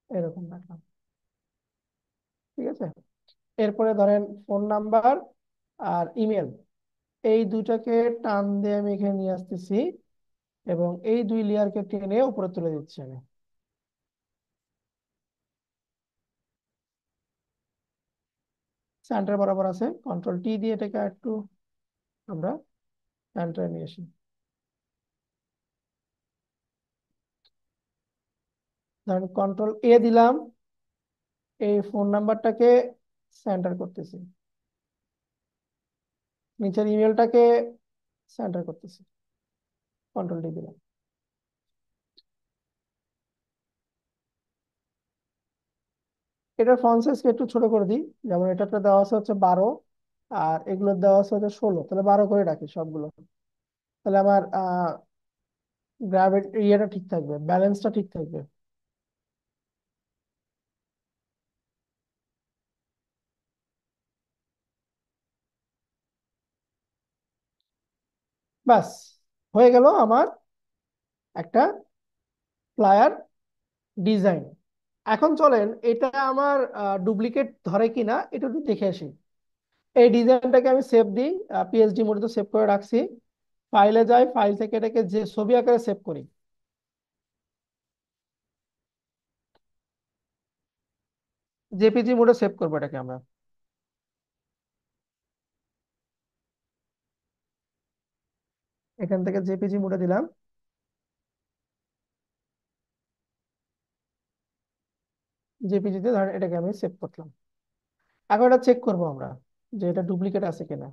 Speaker 1: এরকম রাখলাম। ঠিক আছে। এরপরে ধরেন ফোন নাম্বার আর ইমেল, এই দুইটাকে টান দিয়ে আমি এখানে নিয়ে আসতেছি এবং এই দুই লেয়ারকে টেনে উপরে তুলে দিচ্ছি আমি। সেন্টার বরাবর আছে, কন্ট্রোল টি দিয়ে এটাকে একটু আমরা সেন্টারে নিয়ে আসি। ধরেন কন্ট্রোল এ দিলাম, এই ফোন নাম্বারটাকে সেন্টার করতেছি, নিচের ইমেলটাকে সেন্টার করতেছি, কন্ট্রোল ডি দিলাম। এটার ফন্ট সাইজকে একটু ছোট করে দিই, যেমন এটাতে দেওয়া আছে হচ্ছে 12, আর এগুলো দেওয়া আছে হচ্ছে 16, তাহলে 12 করে রাখি সবগুলো। তাহলে আমার গ্রাভিটি ইয়েটা ঠিক থাকবে, ব্যালেন্সটা ঠিক থাকবে। ব্যাস, হয়ে গেল আমার একটা ফ্লায়ার ডিজাইন। এখন চলেন এটা আমার ডুপ্লিকেট ধরে কিনা এটা একটু দেখে আসি। এই ডিজাইনটাকে আমি সেভ দিই, পিএসডি মোডে তো সেভ করে রাখছি। ফাইলে যাই, ফাইল থেকে এটাকে যে ছবি আকারে সেভ করি। জেপিজি মোডে সেভ করবো এটাকে আমরা। এখান থেকে জেপিজি মোডে দিলাম। জেপিজিতে ধরেন এটাকে আমি সেভ করলাম। এখন এটা চেক করবো আমরা যে এটা ডুপ্লিকেট আছে কিনা।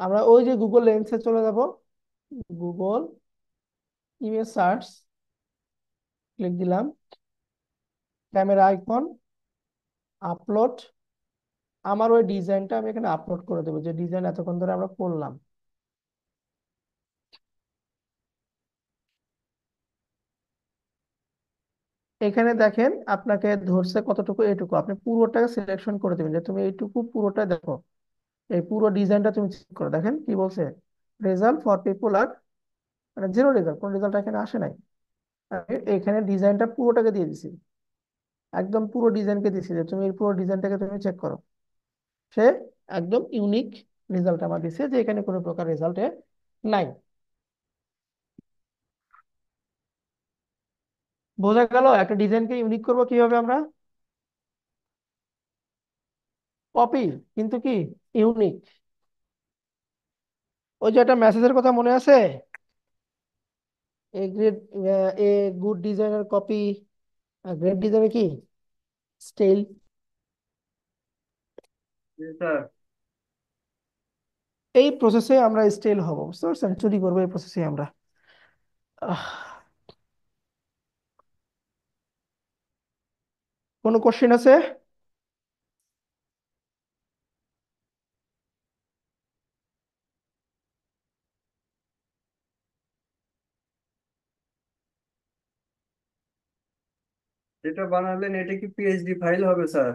Speaker 1: আমরা ওই যে গুগল লেন্সে চলে যাব, গুগল ইমেজ সার্চ, ক্লিক দিলাম, ক্যামেরা আইকন, আপলোড। আমার ওই ডিজাইনটা আমি এখানে আপলোড করে দেবো, যে ডিজাইন এতক্ষণ ধরে আমরা করলাম। এখানে দেখেন আপনাকে ধরছে কতটুকু, এইটুকু আপনি পুরোটাকে সিলেকশন করে দেবেন যে তুমি এইটুকু পুরোটা দেখো। এই পুরো ডিজাইনটা তুমি চেক করো, দেখেন কি বলছে, রেজাল্ট ফর পিপুল আর, মানে জিরো রেজাল্ট, কোন রেজাল্ট এখানে আসে নাই। আমি এখানে ডিজাইনটা পুরোটাকে দিয়ে দিছি, একদম পুরো ডিজাইনকে দিছি যে তুমি এই পুরো ডিজাইনটাকে তুমি চেক করো। সে একদম ইউনিক রেজাল্ট আমার দিছে, যে এখানে কোনো প্রকার রেজাল্টে নাই। বোঝা গেল একটা ডিজাইনকে ইউনিক করবো কিভাবে আমরা। কপি, কিন্তু কি ইউনিক। ওই যে একটা মেসেজের কথা মনে আছে, এ গ্রেড, এ গুড ডিজাইনের কপি, গ্রেট ডিজাইনের কি স্টাইল।
Speaker 2: স্যার।
Speaker 1: এই প্রসেসে আমরা স্টাইল হব, বুঝতে পারছেন, চুরি করবো এই প্রসেসে আমরা। আহ, কোনো কোশ্চেন আছে?
Speaker 2: যেটা বানালেন এটা কি পিএইচডি ফাইল হবে স্যার?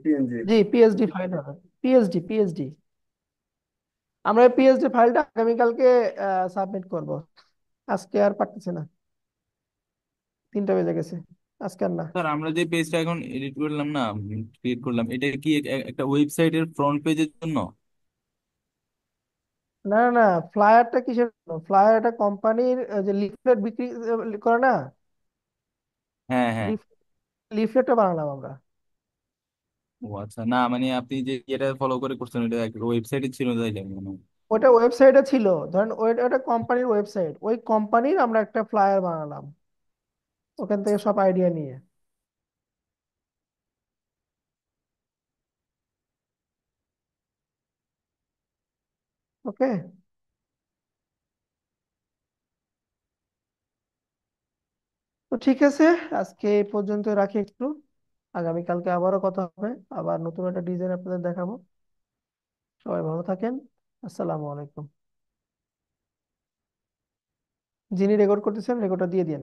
Speaker 2: পিএনজি?
Speaker 1: জি, পিএইচডি ফাইল হবে। PhD, PhD. আমরা পিএইচডি ফাইলটা আগামীকালকে সাবমিট করব। আজকে আর পারতেছি না, 3টা বেজে গেছে, আজকে আর না।
Speaker 3: স্যার আমরা যে পেজটা এখন এডিট করলাম না, ক্রিয়েট করলাম, এটা কি একটা ওয়েবসাইটের ফ্রন্ট পেজের জন্য?
Speaker 1: না না না, ফ্লায়ারটা কিসের জন্য? ফ্লায়ার একটা কোম্পানির যে লিফলেট বিক্রি করে না,
Speaker 3: হ্যাঁ হ্যাঁ।
Speaker 1: লিফলেটটা বানালাম আমরা।
Speaker 3: ও আচ্ছা, না মানে আপনি যে এটা ফলো করে করছেন এটা ওয়েবসাইটে ছিল তাইলে মনে হয়।
Speaker 1: ওটা ওয়েবসাইটে ছিল, ধরেন ওটা কোম্পানির ওয়েবসাইট, ওই কোম্পানির আমরা একটা ফ্লায়ার বানালাম ওখান থেকে সব আইডিয়া নিয়ে। ওকে। তো ঠিক আছে, আজকে এই পর্যন্ত রাখি একটু। আগামীকালকে আবারও কথা হবে, আবার নতুন একটা ডিজাইন আপনাদের দেখাবো। সবাই ভালো থাকেন। আসসালামু আলাইকুম। যিনি রেকর্ড করতেছেন রেকর্ডটা দিয়ে দিন।